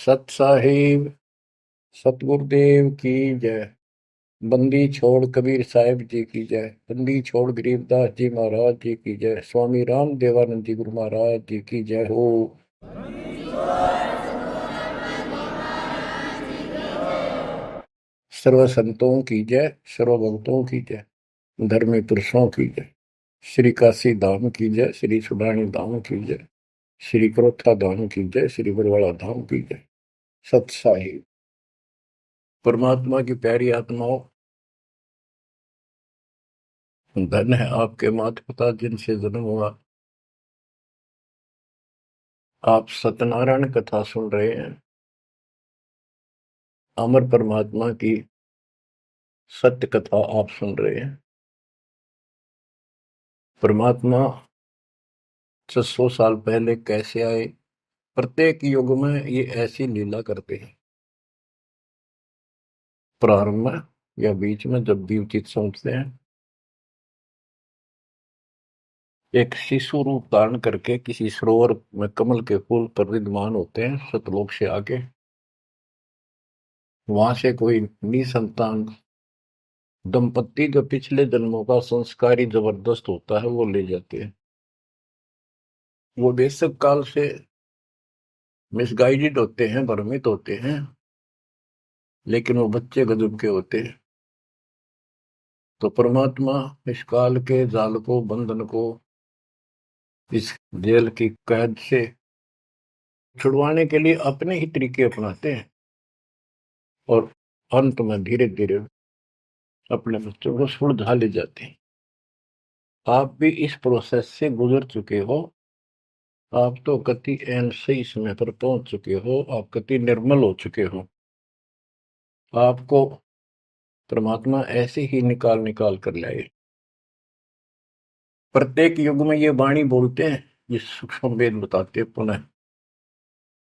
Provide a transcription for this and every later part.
सत साहिब सतगुरुदेव की जय। बंदी छोड़ कबीर साहिब जी की जय। बंदी छोड़ गरीबदास जी महाराज जी की जय। स्वामी राम देवानंद जी गुरु महाराज जी की जय हो। सर्व संतों की जय, सर्व भक्तों की जय, धर्मी पुरुषों की जय। श्री काशी धाम की जय, श्री सुडानी धाम की जय, श्री क्रोथा धाम की जय, श्री बरवाड़ा धाम की जय। सत साहिब परमात्मा की प्यारी आत्माओं, धन है आपके माता पिता जिनसे जन्म हुआ। आप सत्यनारायण कथा सुन रहे हैं। अमर परमात्मा की सत्य कथा आप सुन रहे हैं। परमात्मा 600 साल पहले कैसे आए, प्रत्येक युग में ये ऐसी लीला करते हैं। प्रारंभ में या बीच में जब भी उचित समझते हैं, एक शिशु रूप धारण करके किसी सरोवर में कमल के फूल पर विद्यमान होते हैं सतलोक से आके। वहां से कोई निसंतान दंपत्ति जो पिछले जन्मों का संस्कारी जबरदस्त होता है वो ले जाते हैं। वो बेशक काल से मिसगाइडेड होते हैं, भ्रमित होते हैं, लेकिन वो बच्चे गजब के होते हैं। तो परमात्मा इस काल के जाल को, बंधन को, इस जेल की कैद से छुड़वाने के लिए अपने ही तरीके अपनाते हैं और अंत में धीरे धीरे अपने बच्चों को सुलझा ले जाते हैं। आप भी इस प्रोसेस से गुजर चुके हो। आप तो कति एन सही समय पर पहुंच चुके हो। आप कति निर्मल हो चुके हो। आपको परमात्मा ऐसे ही निकाल निकाल कर लाए। प्रत्येक युग में ये वाणी बोलते हैं, ये सूक्ष्म वेद बताते हैं पुनः,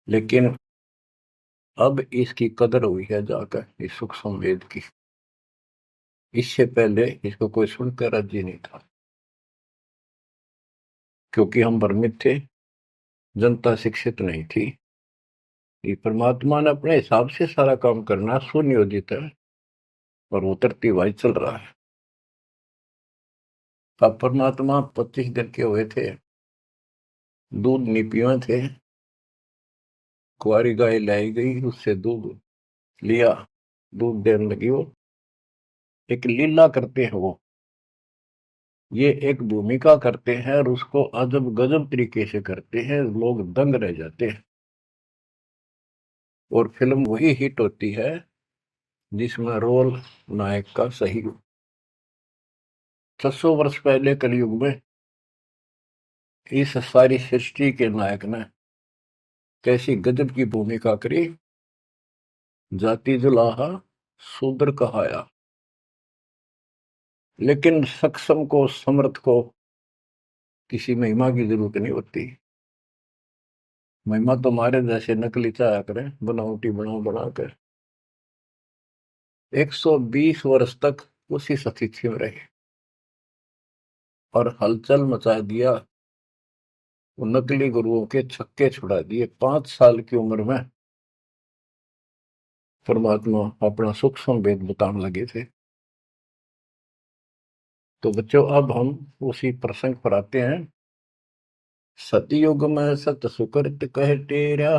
लेकिन अब इसकी कदर हुई है जाकर इस सूक्ष्म वेद की। इससे पहले इसको कोई सुनकर राजी नहीं था, क्योंकि हम भ्रमित थे, जनता शिक्षित नहीं थी। ये परमात्मा ने अपने हिसाब से सारा काम करना सुनियोजित है और वो तरतीब चल रहा है। अब परमात्मा 25 दिन के हुए थे, दूध नहीं पिए थे। कुंवारी गाय लाई गई, उससे दूध लिया, दूध देने लगी। वो एक लीला करते हैं, वो ये एक भूमिका करते हैं और उसको अजब गजब तरीके से करते हैं, लोग दंग रह जाते हैं। और फिल्म वही हिट होती है जिसमें रोल नायक का सही हो। 600 वर्ष पहले कलयुग में इस सारी सृष्टि के नायक ने कैसी गजब की भूमिका करी। जाति जुलाहा शूद्र कहाया, लेकिन सक्षम को, समर्थ को किसी महिमा की जरूरत नहीं होती। महिमा तो हमारे जैसे नकली चाया करें, बनावटी बनाकर 120 वर्ष तक उसी स्थिति में रहे और हलचल मचा दिया। वो नकली गुरुओं के छक्के छुड़ा दिए। 5 साल की उम्र में परमात्मा अपना सूक्ष्म वेद बताने लगे थे। तो बच्चों, अब हम उसी प्रसंग पर आते हैं। सतयुग में सत सुकृत कह टेरा,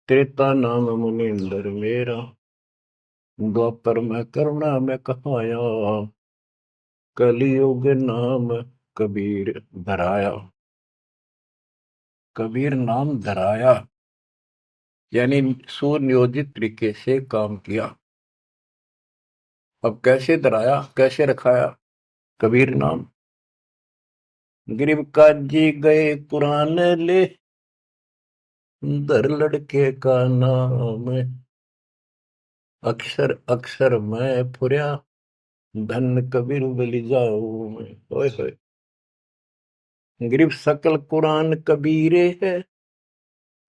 त्रेता नाम मुनिंदर मेरा, द्वापर में करुणा में कहाया, कलियुग नाम कबीर धराया। कबीर नाम धराया यानी सुनियोजित तरीके से काम किया। अब कैसे धराया, कैसे रखाया कबीर नाम? गरीब काजी गए कुरान ले, दर लड़के का नाम, अक्षर अक्षर मैं फुर्या, धन कबीर बलि जाऊं मैं। ओए होए, गरीब सकल कुरान कबीरे है,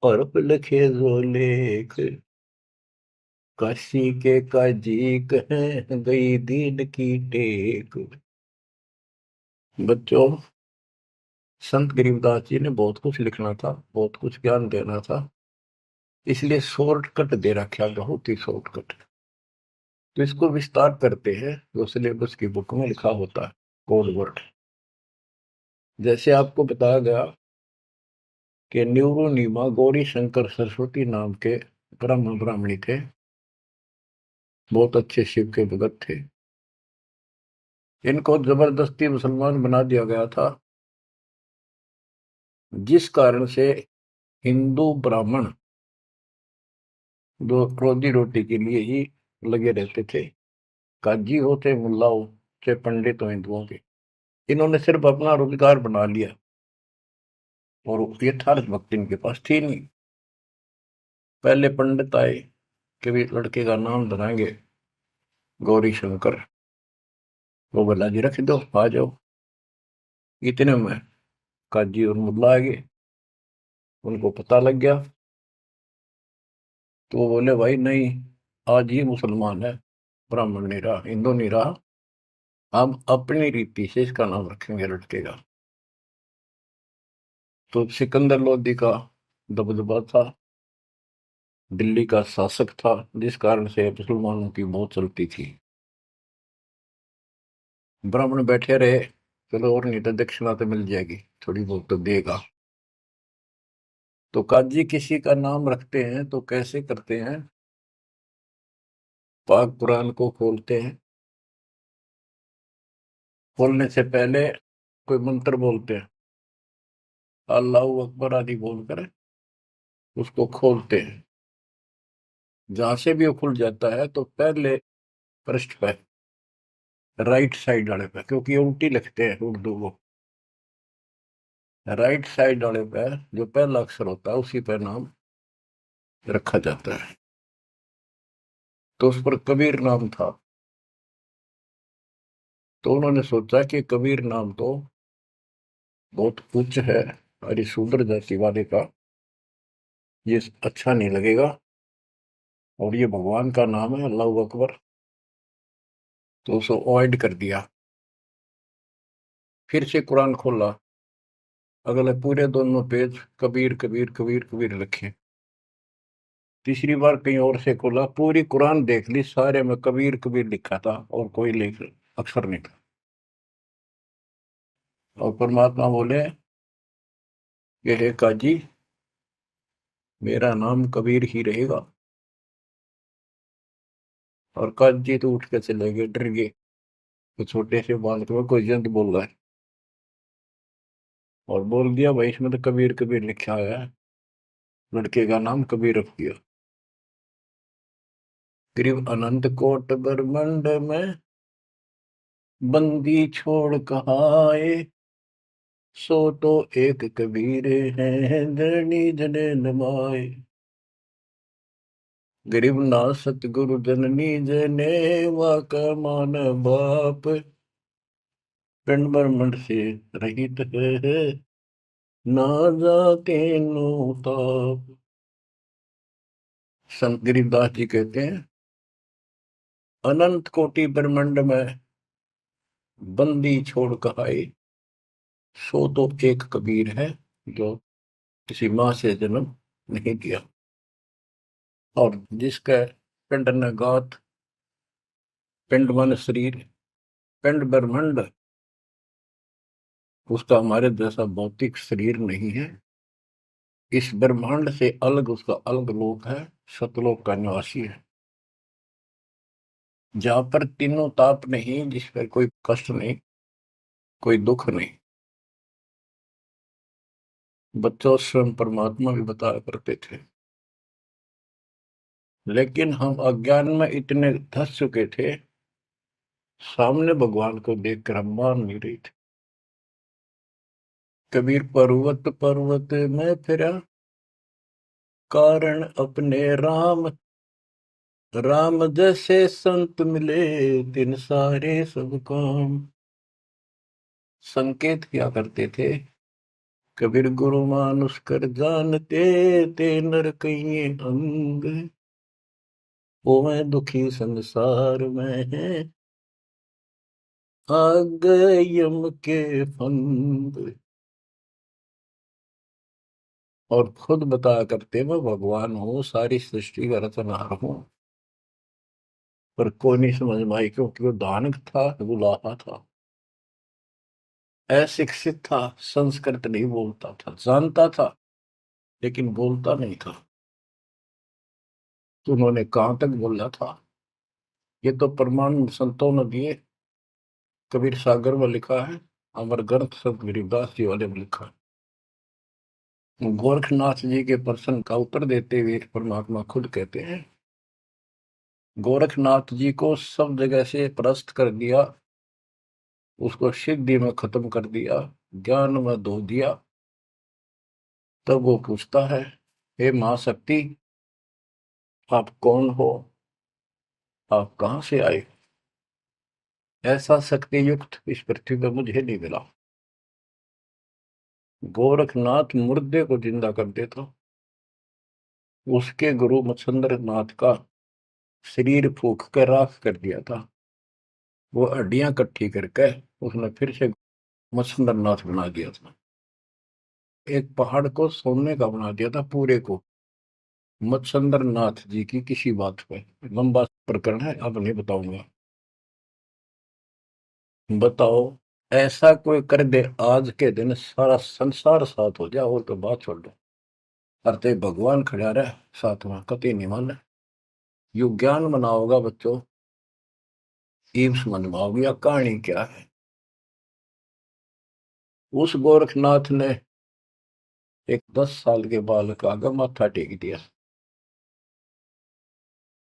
और लिखे जो लेख, काशी के काजी कहें गई दीन की टेक। बच्चों, संत गरीबदास जी ने बहुत कुछ लिखना था, बहुत कुछ ज्ञान देना था, इसलिए शॉर्टकट दे रखा, बहुत ही शॉर्टकट। तो इसको विस्तार करते हैं जो सिलेबस की बुक में लिखा होता है, कोड वर्ड। जैसे आपको बताया गया कि न्यूरोनीमा गौरी शंकर सरस्वती नाम के ब्रह्म ब्राह्मणी थे, बहुत अच्छे शिव के भगत थे। इनको जबरदस्ती मुसलमान बना दिया गया था, जिस कारण से हिंदू ब्राह्मण जो रोजी रोटी के लिए ही लगे रहते थे, काजी हो चाहे मुल्ला हो चाहे पंडित हो हिंदुओं के, इन्होंने सिर्फ अपना रोजगार बना लिया और यथार्थ भक्ति इनके पास थी नहीं। पहले पंडित आए कि भी लड़के का नाम धराएंगे गौरी शंकर, वो बोला जी रख दो, आ जाओ। इतने में काजी और मुल्ला आ गए, उनको पता लग गया, तो वो बोले भाई नहीं, आज ही मुसलमान है, ब्राह्मण नहीं रहा, हिंदू नहीं रहा, हम अपनी रीति से इसका नाम रखेंगे लड़के का। तो सिकंदर लोदी का दबदबा था, दिल्ली का शासक था, जिस कारण से मुसलमानों की बहुत चलती थी। ब्राह्मण बैठे रहे, चलो और नहीं तो दक्षिणा तो मिल जाएगी, थोड़ी बहुत तो देगा। तो काजी किसी का नाम रखते हैं तो कैसे करते हैं, पाक कुरान को खोलते हैं, खोलने से पहले कोई मंत्र बोलते हैं, अल्लाह अकबर आदि बोलकर उसको खोलते हैं। जहां से भी वो खुल जाता है तो पहले पृष्ठ पे, राइट साइड वाले पे, क्योंकि ये उल्टी लिखते हैं उर्दू को, राइट साइड वाले पे जो पहला अक्षर होता है उसी पे नाम रखा जाता है। तो उस पर कबीर नाम था। तो उन्होंने सोचा कि कबीर नाम तो बहुत उच्च है, अरे शूद्र जाति वाले का ये अच्छा नहीं लगेगा, और ये भगवान का नाम है अल्लाह अकबर, तो उसको अवॉइड कर दिया। फिर से कुरान खोला, अगले पूरे दोनों पेज कबीर कबीर कबीर कबीर लिखे। तीसरी बार कहीं और से खोला, पूरी कुरान देख ली, सारे में कबीर कबीर लिखा था और कोई लेख अक्षर नहीं था। और परमात्मा बोले ये है काजी, मेरा नाम कबीर ही रहेगा। और काजी तो उठ के चले गए, डर गए, तो छोटे से बालक में कोई जंत बोल रहा है, और बोल दिया भाई इसमें तो कबीर कबीर लिखा हुआ है, लड़के का नाम कबीर रख दिया। करीब अनंत कोट ब्रह्मंड में बंदी छोड़ कहाए, सो तो एक कबीर है धरणी जने नमाए। गरीब ना सतगुरु जननी जने वाका मान बाप, पिंड ब्रह्मंड से रहित है ना जाके नो ताप। संत गरीबदास जी कहते हैं, अनंत कोटि ब्रह्मंड में बंदी छोड़ कहाए, सो तो एक कबीर है जो किसी माँ से जन्म नहीं किया। और जिसका पिंड न गात, पिंड मन शरीर, पिंड ब्रह्मंड, उसका हमारे जैसा भौतिक शरीर नहीं है, इस ब्रह्मांड से अलग उसका अलग लोक है, सतलोक का निवासी है, जहां पर तीनों ताप नहीं, जिस पर कोई कष्ट नहीं, कोई दुख नहीं। बच्चों स्वयं परमात्मा भी बताया करते थे, लेकिन हम अज्ञान में इतने धस चुके थे, सामने भगवान को देखकर हम मान नहीं रहे थे। कबीर पर्वत पर्वत में फिरा, कारण अपने राम, राम जैसे संत मिले तिन सारे सब काम। संकेत किया करते थे, कबीर गुरु मानुष कर जानते, ते नर कहिए अंग, वो मैं दुखी संसार में है, आ गए यम के फंद। और खुद बताया करते मैं भगवान हूँ, सारी सृष्टि का रचनहार हूँ। पर कोई नहीं समझ में आई, क्योंकि वो दानक था, गुलाहा था, अशिक्षित था, संस्कृत नहीं बोलता था, जानता था लेकिन बोलता नहीं था। तो उन्होंने कहां तक बोला था, ये तो प्रमाण संतों ने दिए। कबीर सागर में लिखा है, अमर ग्रंथ संत गरीबदास जी वाले में लिखा है। गोरखनाथ जी के प्रश्न का उत्तर देते हुए परमात्मा खुद कहते हैं, गोरखनाथ जी को सब जगह से परास्त कर दिया, उसको सिद्धि में खत्म कर दिया, ज्ञान में धो दिया। तब वो पूछता है, हे महाशक्ति, आप कौन हो, आप कहां से आए? ऐसा शक्ति युक्त इस पृथ्वी पर मुझे नहीं मिला। गोरखनाथ मुर्दे को जिंदा कर देता, उसके गुरु मच्छंद्र नाथ का शरीर फूक कर राख कर दिया था। वो हड्डियां इकट्ठी करके उसने फिर से मच्छंद्र नाथ बना दिया था। एक पहाड़ को सोने का बना दिया था पूरे को, मच्छंद्र नाथ जी की किसी बात पे। लंबा प्रकरण है, अब नहीं बताऊंगा। बताओ, ऐसा कोई कर दे आज के दिन सारा संसार साथ हो जाए, और तो बात छोड़ दो। अरे भगवान खड़ा रहे साथ में, कति नहीं माने। यु ज्ञान बनाओगा बच्चों, ईब समझ में आओगी या कहानी क्या है। उस गोरखनाथ ने एक 10 साल के बालक आगे माथा टेक दिया।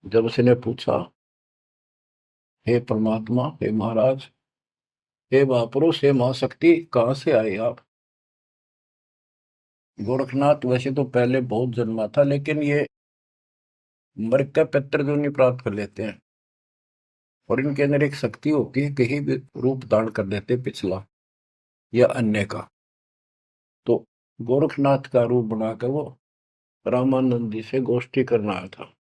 जब उसने पूछा, हे परमात्मा, हे महाराज, हे महापुरुष, हे महाशक्ति, कहाँ से आए आप? गोरखनाथ वैसे तो पहले बहुत जन्मा था, लेकिन ये मर का पितर जो नहीं प्राप्त कर लेते हैं, और इनके अंदर एक शक्ति होती है, कहीं भी रूप धारण कर लेते पिछला या अन्य का। तो गोरखनाथ का रूप बनाकर वो रामानंद जी से गोष्ठी करना आया था।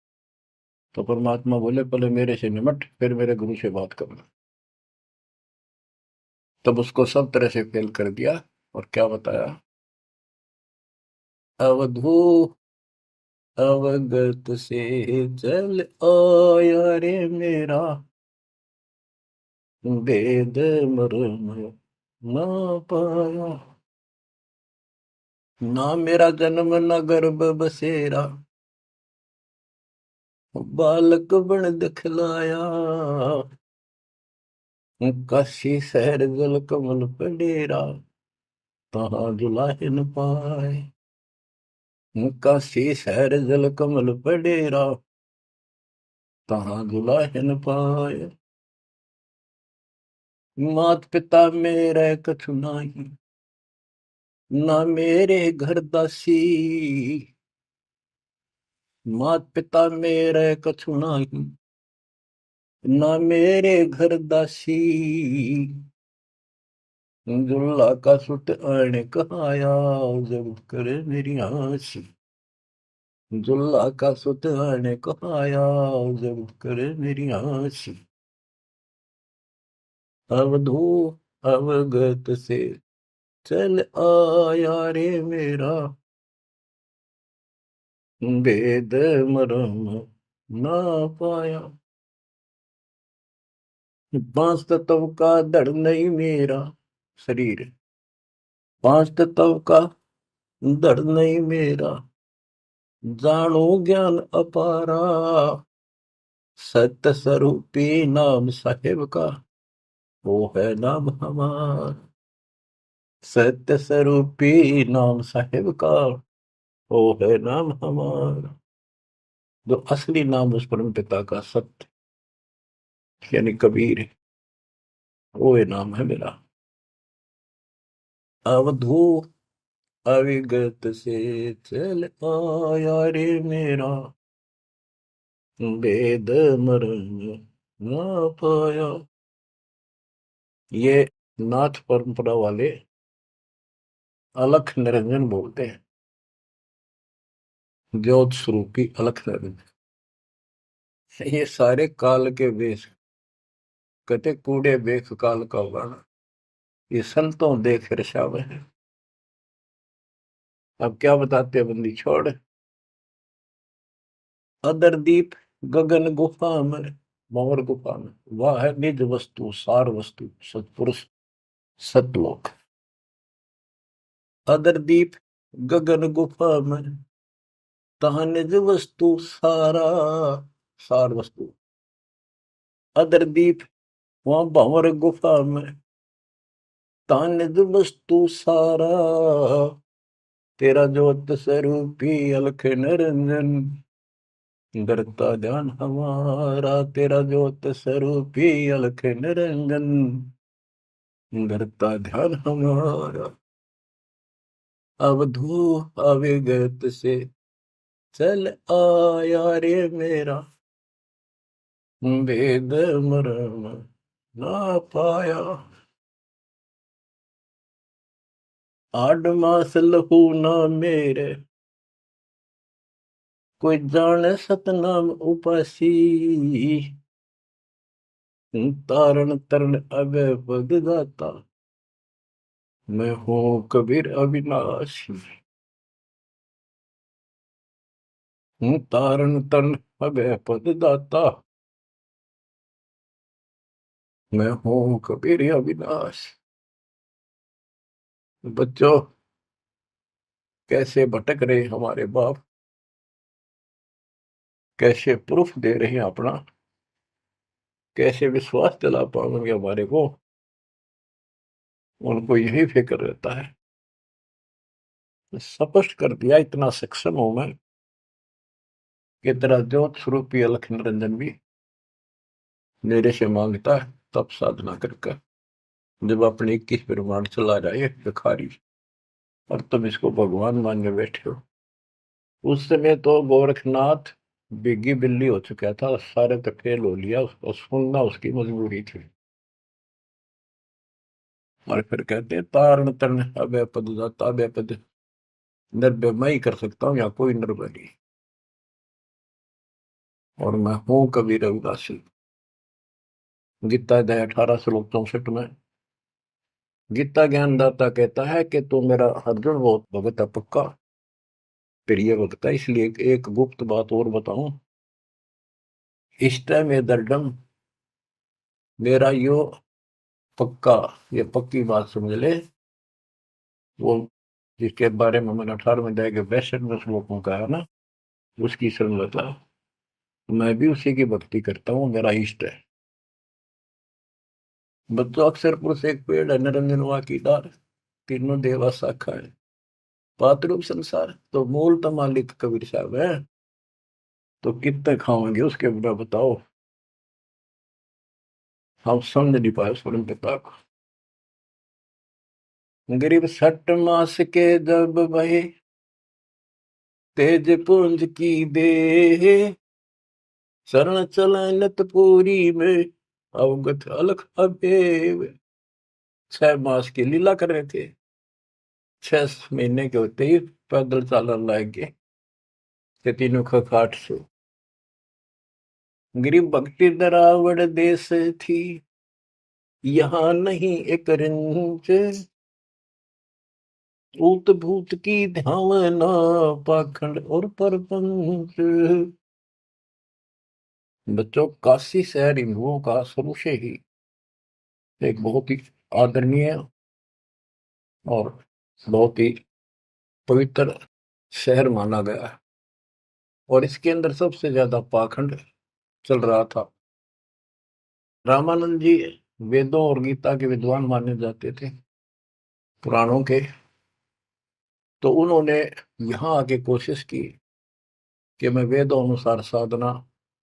तो परमात्मा बोले, पहले मेरे से निमट, फिर मेरे गुरु से बात करना। तब उसको सब तरह से फेल कर दिया, और क्या बताया, अवधू अवगत से जल आया रे मेरा, वेद मर्म ना पाया। ना मेरा जन्म न गर्भ बसेरा, बालक बन दिखलाया। काशी शहर जल कमल पडेरा, तहाँ जुलाहे न पाए। काशी शहर जल कमल पडेरा, तहाँ जुलाहे न पाए। मात पिता मेरे कछु नाही, ना मेरे घर दासी। मात पिता मेरे कछु नाही, ना मेरे घर दासी। दुल्ला का सुत आने कहाया, जब करे मेरी आसी। दुल्ला का सुत आने कहाया, जब करे मेरी आसी। अवधू अवगत से चल आया रे मेरा, वेद मरम ना पाया। पांच तत्व का धड़ नहीं मेरा शरीर, पांच तत्व का धड़ नहीं मेरा। जानो ज्ञान अपारा, सत्य स्वरूपी नाम साहेब का, वो है नाम हमारा। सत्य स्वरूपी नाम साहेब का, वो है नाम हमारा। जो असली नाम उस परम पिता का सत्य यानी कबीर है, वो ये नाम है मेरा। अवधू अविगत से चल आया रे मेरा, वेद मरण ना पाया। ये नाथ परंपरा वाले अलख निरंजन बोलते हैं, ज्योत स्वरूपी अलख निरंजन। ये सारे काल के वेश, कहते कूड़े वेख काल का वर्ण, ये संतों देख रसावे है। अब क्या बताते हैं बंदी छोड़। अदरदीप गगन गुफा में, भंवर गुफा में, वह है निज वस्तु सार वस्तु सतपुरुष सतलोक। अदरदीप गगन गुफा में, तहाँ निज वस्तु सारा सार वस्तु। अदरदीप वहां भंवर गुफा में, तहाँ निज वस्तु सारा। तेरा ज्योत स्वरूपी अलख निरंजन, करता ध्यान हमारा। तेरा ज्योत स्वरूपी अलख निरंजन, करता ध्यान हमारा। अवधू अविगत से चल आया रे मेरा, वेद मरम ना पाया। आठ मास लहू ना मेरे, कोई जाने सतनाम उपासी। तारण तरण अभय पद दाता, मैं हूँ कबीर अविनाशी। तारण तरण अभय पद दाता, मैं हूँ कबीर अविनाश। बच्चों, कैसे भटक रहे हमारे बाप, कैसे प्रूफ दे रहे हैं अपना, कैसे विश्वास दिला पाएंगे हमारे को। उनको यही फिक्र रहता है। स्पष्ट कर दिया, इतना सक्षम हूं मैं कि तेरा ज्योत स्वरूपी अलख निरंजन भी मेरे से मांगता है तब साधना करके। जब अपने 21 ब्रह्मांड चला जाए भिखारी, और तुम इसको भगवान मानने बैठे हो। उस समय तो गोरखनाथ बिग्गी बिल्ली हो चुका था, सारे तो फेल हो लिया, उसको सुनना उसकी मजबूरी थी। और फिर कहते हैं तारण तरण अभय पद दाता, अभय पद निर्भय मैं ही कर सकता हूँ, या कोई निर्भय नहीं। और मैं हूं कबीर रविदासी। गीता अध्याय 18 श्लोक 64 में गीता ज्ञानदाता कहता है कि तू मेरा अर्जुन बहुत भगत है पक्का, प्रिय भगत है। इसलिए एक गुप्त बात और बताऊं, इष्ट में दर्डम, मेरा यो पक्का, ये पक्की बात समझ ले। वो जिसके बारे में मैंने 18वें अध्याय के 62वें श्लोक में कहा ना, उसकी सरलता। मैं भी उसी की भक्ति करता हूँ, मेरा इष्ट है। बच्चों, अक्षर पुरुष एक पेड़ है, निरंजन वा की डार, तीनों देवा शाखा है, पातरूप संसार। तो मूल तो मालिक कबीर साहब है, तो कितने खाओगे उसके बिना बताओ। हम समझ नहीं पाए स्वयं पिता को। गरीब 60 मास के जब वही, तेज पुंज की दे, शरण चलनत पूरी में, अवगत अलख अबेव। 6 मास की लीला कर रहे थे, 6 महीने के होते ही पैदल चालन लाग गए ते तीनों खाट से। गरीब भक्ति दरावड़ देश थी, यहाँ नहीं एक रिंच, ऊत भूत की धावना, पाखंड और परपंच। बच्चों, काशी शहर हिंदुओं का शुरू से ही एक बहुत ही आदरणीय और बहुत ही पवित्र शहर माना गया है। और इसके अंदर सबसे ज्यादा पाखंड चल रहा था। रामानंद जी वेदों और गीता के विद्वान माने जाते थे, पुराणों के। तो उन्होंने यहाँ आके कोशिश की कि मैं वेदों अनुसार साधना,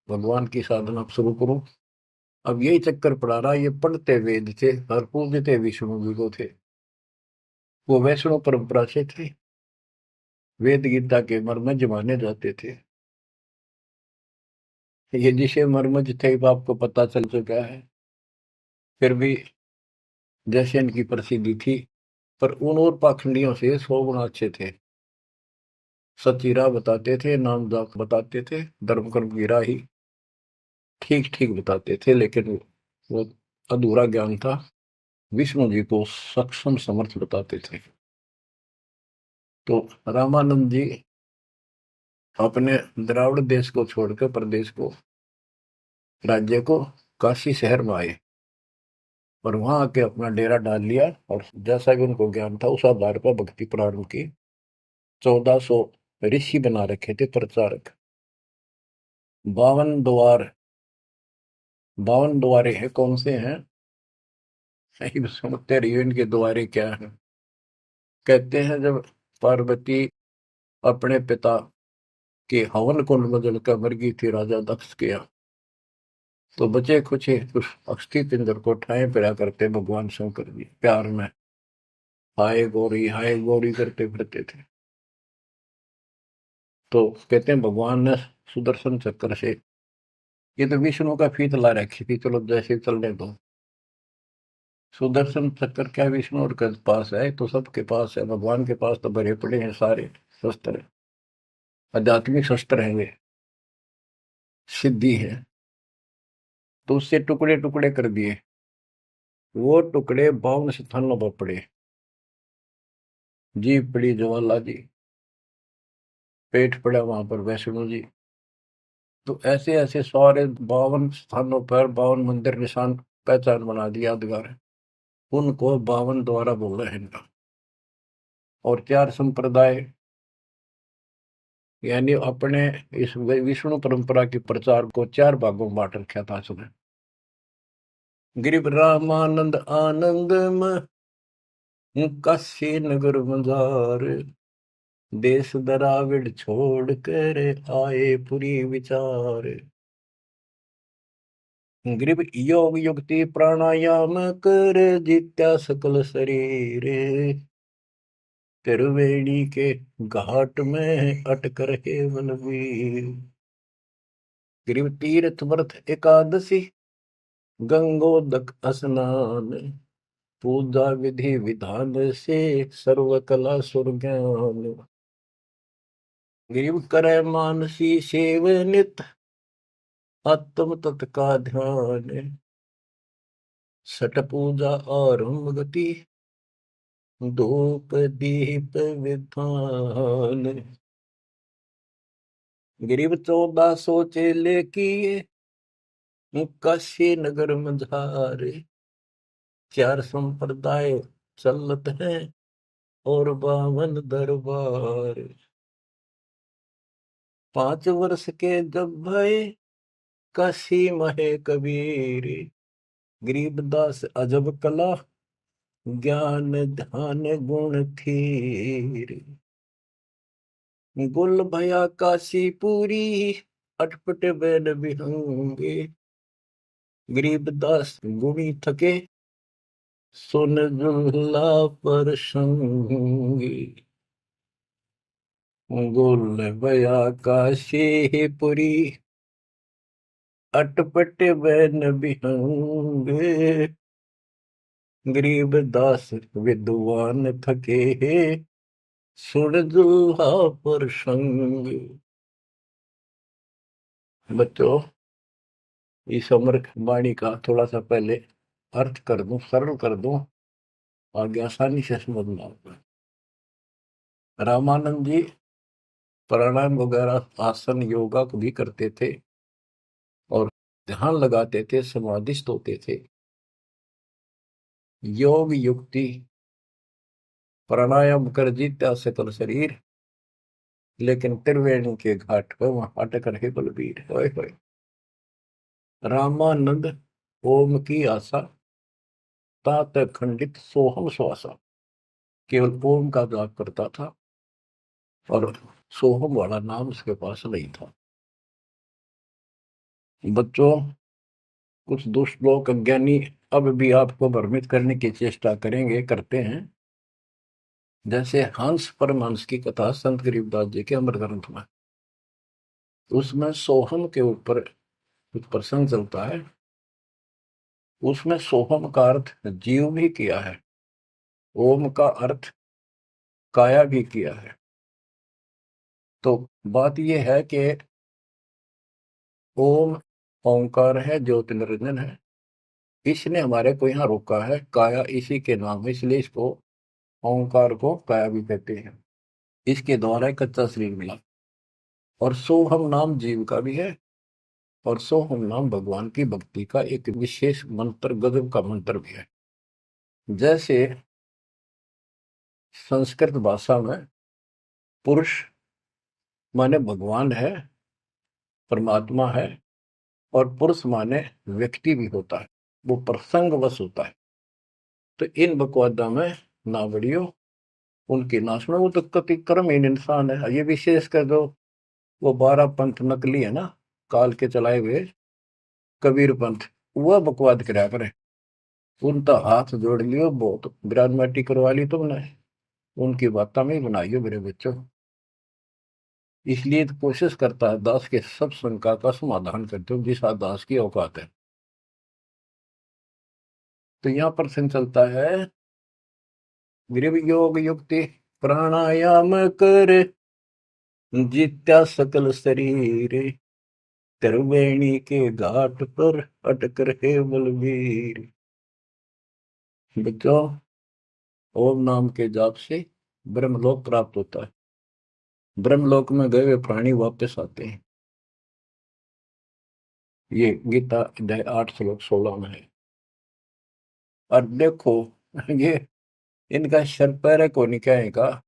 भगवान की साधना शुरू करूं। अब यही चक्कर पड़ा रहा, ये पढ़ते वेद थे और पूजते विष्णु जी को थे। वो वैष्णव परंपरा से थे, वेद गीता के मर्मज्ञ माने जाते थे। ये जिसे मर्मज्ञ थे वो आपको पता चल चुका है। फिर भी जैसे इनकी प्रसिद्धि थी, पर उन और पाखंडियों से 100 गुना अच्छे थे। सच्ची राह बताते थे, नाम जाप बताते थे, धर्म कर्म की राह ही ठीक ठीक बताते थे। लेकिन वो अधूरा ज्ञान था, विष्णु जी को सक्षम समर्थ बताते थे। तो रामानंद जी अपने द्राविड़ देश को छोड़कर प्रदेश को, राज्य को, काशी शहर में आए और वहां आके अपना डेरा डाल लिया। और जैसा भी उनको ज्ञान था उस आधार पर भक्ति प्रारंभ की। 1400 ऋषि बना रखे थे प्रचारक। 52 द्वार, 52 द्वारे हैं, कौन से हैं सही समझते रहिए इनके द्वारे क्या है। कहते हैं जब पार्वती अपने पिता के हवन कुंड में जलकर मर गई थी राजा दक्ष के यहाँ, तो बचे कुछ ही उस अस्थि पिंजर को ठाए पिरा करते भगवान शंकर जी प्यार में हाय गौरी करते फिरते थे। तो कहते हैं भगवान ने सुदर्शन चक्र से, ये तो विष्णु का फीत ला रखी थी, चलो जैसे चलने दो। सुदर्शन चक्र क्या विष्णु और के पास है, तो सबके पास है। भगवान के पास तो भरे पड़े हैं सारे शस्त्र, आध्यात्मिक शस्त्र हैं, वे सिद्धि है। तो उससे टुकड़े टुकड़े कर दिए। वो टुकड़े 52 स्थानों पर पड़े। जीभ पड़ी ज्वाला जी, पेट पड़ा वहां पर वैष्णो जी। तो ऐसे ऐसे सारे 52 स्थानों पर 52 मंदिर निशान पहचान बना दिया यादगार है। उनको 52 द्वारा बोला है इनका। और 4 संप्रदाय, यानी अपने इस विष्णु परंपरा के प्रचार को 4 भागों में बांट रखा था उसने। गिरिव रामानंद आनंद काशी नगर मजार, देश दराविड छोड़ कर आए पुरी विचार। ग्रीब योग युक्ति प्राणायाम कर जित्या सकल शरीर, त्रिवेणी के घाट में अटक रहे बलवीर। ग्रीब तीर्थ व्रत एकादशी, गंगोदक स्नान, पूजा विधि विधान से सर्व कला सुरज्ञान। ग्रीब करे मानसी सेव नित, आत्म तत् का ध्यान, सट पूजा आरंभ गति, धूप दीप विधान। गरीब 1400 चेले किए, काशी नगर मझारे, 4 संप्रदाय चलत हैं और 52 दरबार। 5 वर्ष के जब भय काशी महे कबीर, गरीबदास अजब कला ज्ञान ध्यान गुण थीर। गुल भया काशी पूरी, अटपट बैन बिहंगे, गरीबदास गुणी थके, सुन जुल्ला पर संगी। गुल भया काशी पुरी, अटपट बैन बिहंगे, गरीबदास विद्वान थके, सुन जुल्हा पर संग। बच्चों, इस अमर वाणी का थोड़ा सा पहले अर्थ कर दूं, सरल कर दूं, आगे आसानी से समझना होगा। रामानंद जी प्राणायाम वगैरह आसन योगा को भी करते थे और ध्यान लगाते थे, समाधिस्थ होते थे। योग युक्ति प्राणायाम कर जीता सकल शरीर, लेकिन त्रिवेणी के घाट पर वहां अटक रहे बलबीर। होए होए। रामानंद ओम की आशा, तात खंडित सोहम श्वासा, केवल ओम का जाप करता था और सोहम वाला नाम उसके पास नहीं था। बच्चों, कुछ दुष्ट लोग अज्ञानी अब भी आपको भ्रमित करने की चेष्टा करेंगे, करते हैं। जैसे हंस परमहंस की कथा संत गरीबदास जी के अमर ग्रंथ में, उसमें सोहम के ऊपर कुछ प्रसंग चलता है। उसमें सोहम का अर्थ जीव भी किया है, ओम का अर्थ काया भी किया है। तो बात यह है कि ओम ओंकार है, ज्योति निरंजन है। इसने हमारे को यहाँ रोका है, काया इसी के नाम है, इसलिए इसको ओंकार को काया भी कहते हैं। इसके द्वारा एक कच्चा शरीर मिला। और सोहम नाम जीव का भी है, और सोहम नाम भगवान की भक्ति का एक विशेष मंत्र, गजब का मंत्र भी है। जैसे संस्कृत भाषा में पुरुष माने भगवान है, परमात्मा है, और पुरुष माने व्यक्ति भी होता है, वो प्रसंगवश होता है। तो इन बकवादा में ना बढ़ियो, उनकी ना सुनो, वो तो कति कर्महीन इंसान है। ये विशेष कर दो, वो 12 पंथ नकली है ना, काल के चलाए हुए कबीर पंथ, वह बकवाद करा करे। उनका हाथ जोड़ लियो, बहुत ग्राजमेटी करवा ली तुमने, उनकी बातों में ही बनाइयो मेरे बच्चों। इसलिए तो कोशिश करता है दास के सब शंका का समाधान करते हो जिस दास की औकात है। तो यहाँ प्रश्न चलता है, गृह योग युक्ति प्राणायाम कर, जित्या सकल शरीर, त्रिवेणी के घाट पर अटक रहे बलवीर। बच्चों, ओम नाम के जाप से ब्रह्मलोक प्राप्त होता है। ब्रह्मलोक में गए हुए प्राणी वापस आते हैं। ये गीता अध्याय 8 श्लोक 16 में है। और देखो, ये इनका शर पैर को निकाय का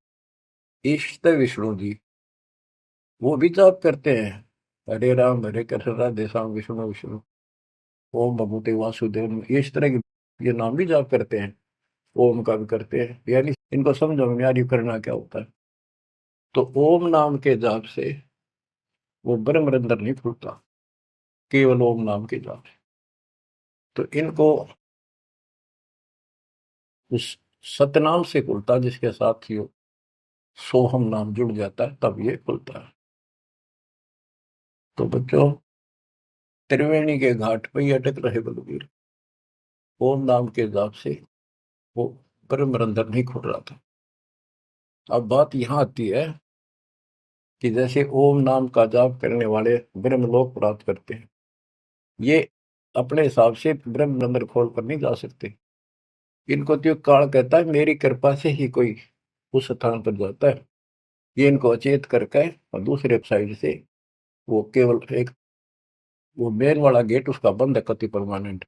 इष्ट विष्णु जी, वो भी जाप करते हैं, हरे राम हरे कृष्ण राधे श्याम विष्णु विष्णु ओम भगवते वासुदेव, ये इस तरह के ये नाम भी जाप करते हैं, ओम का भी करते हैं। यानी इनको समझो में यार ये करना क्या होता है। तो ओम नाम के जाप से वो ब्रह्म रंध्र नहीं खुलता, केवल ओम नाम के जाप से। तो इनको उस सतनाम से खुलता, जिसके साथ ही सोहम नाम जुड़ जाता है, तब ये खुलता है। तो बच्चों, त्रिवेणी के घाट पर ही अटक रहे बलवीर, ओम नाम के जाप से वो ब्रह्म रंध्र नहीं खुल रहा था। अब बात यहां आती है कि जैसे ओम नाम का जाप करने वाले ब्रह्मलोक प्राप्त करते हैं, ये अपने हिसाब से ब्रह्म रंध्र खोल कर नहीं जा सकते। इनको तो काल कहता है मेरी कृपा से ही कोई उस स्थान पर जाता है। ये इनको अचेत करके और दूसरे साइड से वो केवल एक वो मेन वाला गेट उसका बंद है कति परमानेंट,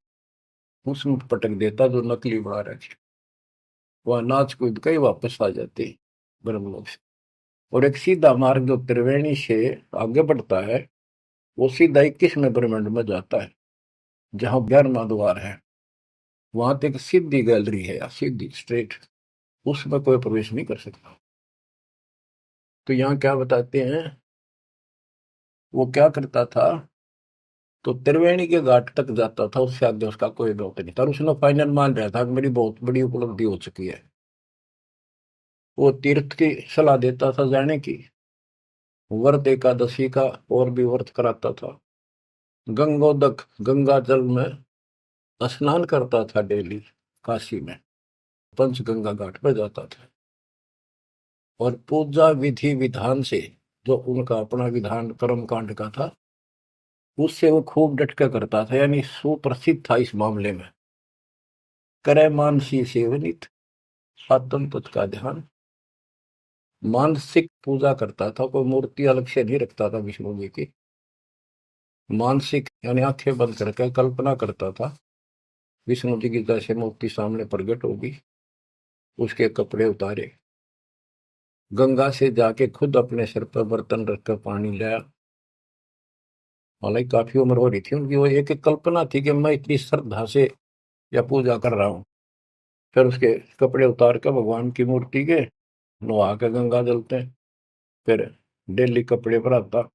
उसमें पटक देता जो नकली बना रखे, वह नाच कूद के ही वापस आ जाते ब्रह्मलोक से। और एक सीधा मार्ग जो त्रिवेणी से आगे बढ़ता है, वो सीधा 21वें ब्रह्मांड में जाता है, जहां 11वां द्वार है। वहां तक सीधी गैलरी है, या सीधी स्ट्रेट, उसमें कोई प्रवेश नहीं कर सकता। तो यहाँ क्या बताते हैं, वो क्या करता था, तो त्रिवेणी के घाट तक जाता था, उससे आगे उसका कोई बहुत नहीं था। और उसने फाइनल मान रहा था कि मेरी बहुत बड़ी उपलब्धि हो चुकी है। वो तीर्थ की सलाह देता था जाने की, व्रत एकादशी का और भी व्रत कराता था, गंगोदक गंगा जल में स्नान करता था डेली, काशी में पंचगंगा घाट पर जाता था। और पूजा विधि विधान से, जो उनका अपना विधान कर्म कांड का था, उससे वो खूब डटका करता था, यानी सुप्रसिद्ध था इस मामले में। करे मानसी सेवनित, आत्म तत् का ध्यान, मानसिक पूजा करता था, कोई मूर्ति अलग से नहीं रखता था विष्णु जी की। मानसिक यानी आंखें बंद करके कल्पना करता था विष्णु जी की जैसे मूर्ति सामने प्रकट होगी, उसके कपड़े उतारे, गंगा से जाके खुद अपने सिर पर बर्तन रखकर पानी लाया। हालांकि काफी उम्र हो रही थी उनकी, वो एक एक कल्पना थी कि मैं इतनी श्रद्धा से या पूजा कर रहा हूँ। फिर उसके कपड़े उतार कर भगवान की मूर्ति के नहा के गंगा जलते, फिर डेली कपड़े पर आता,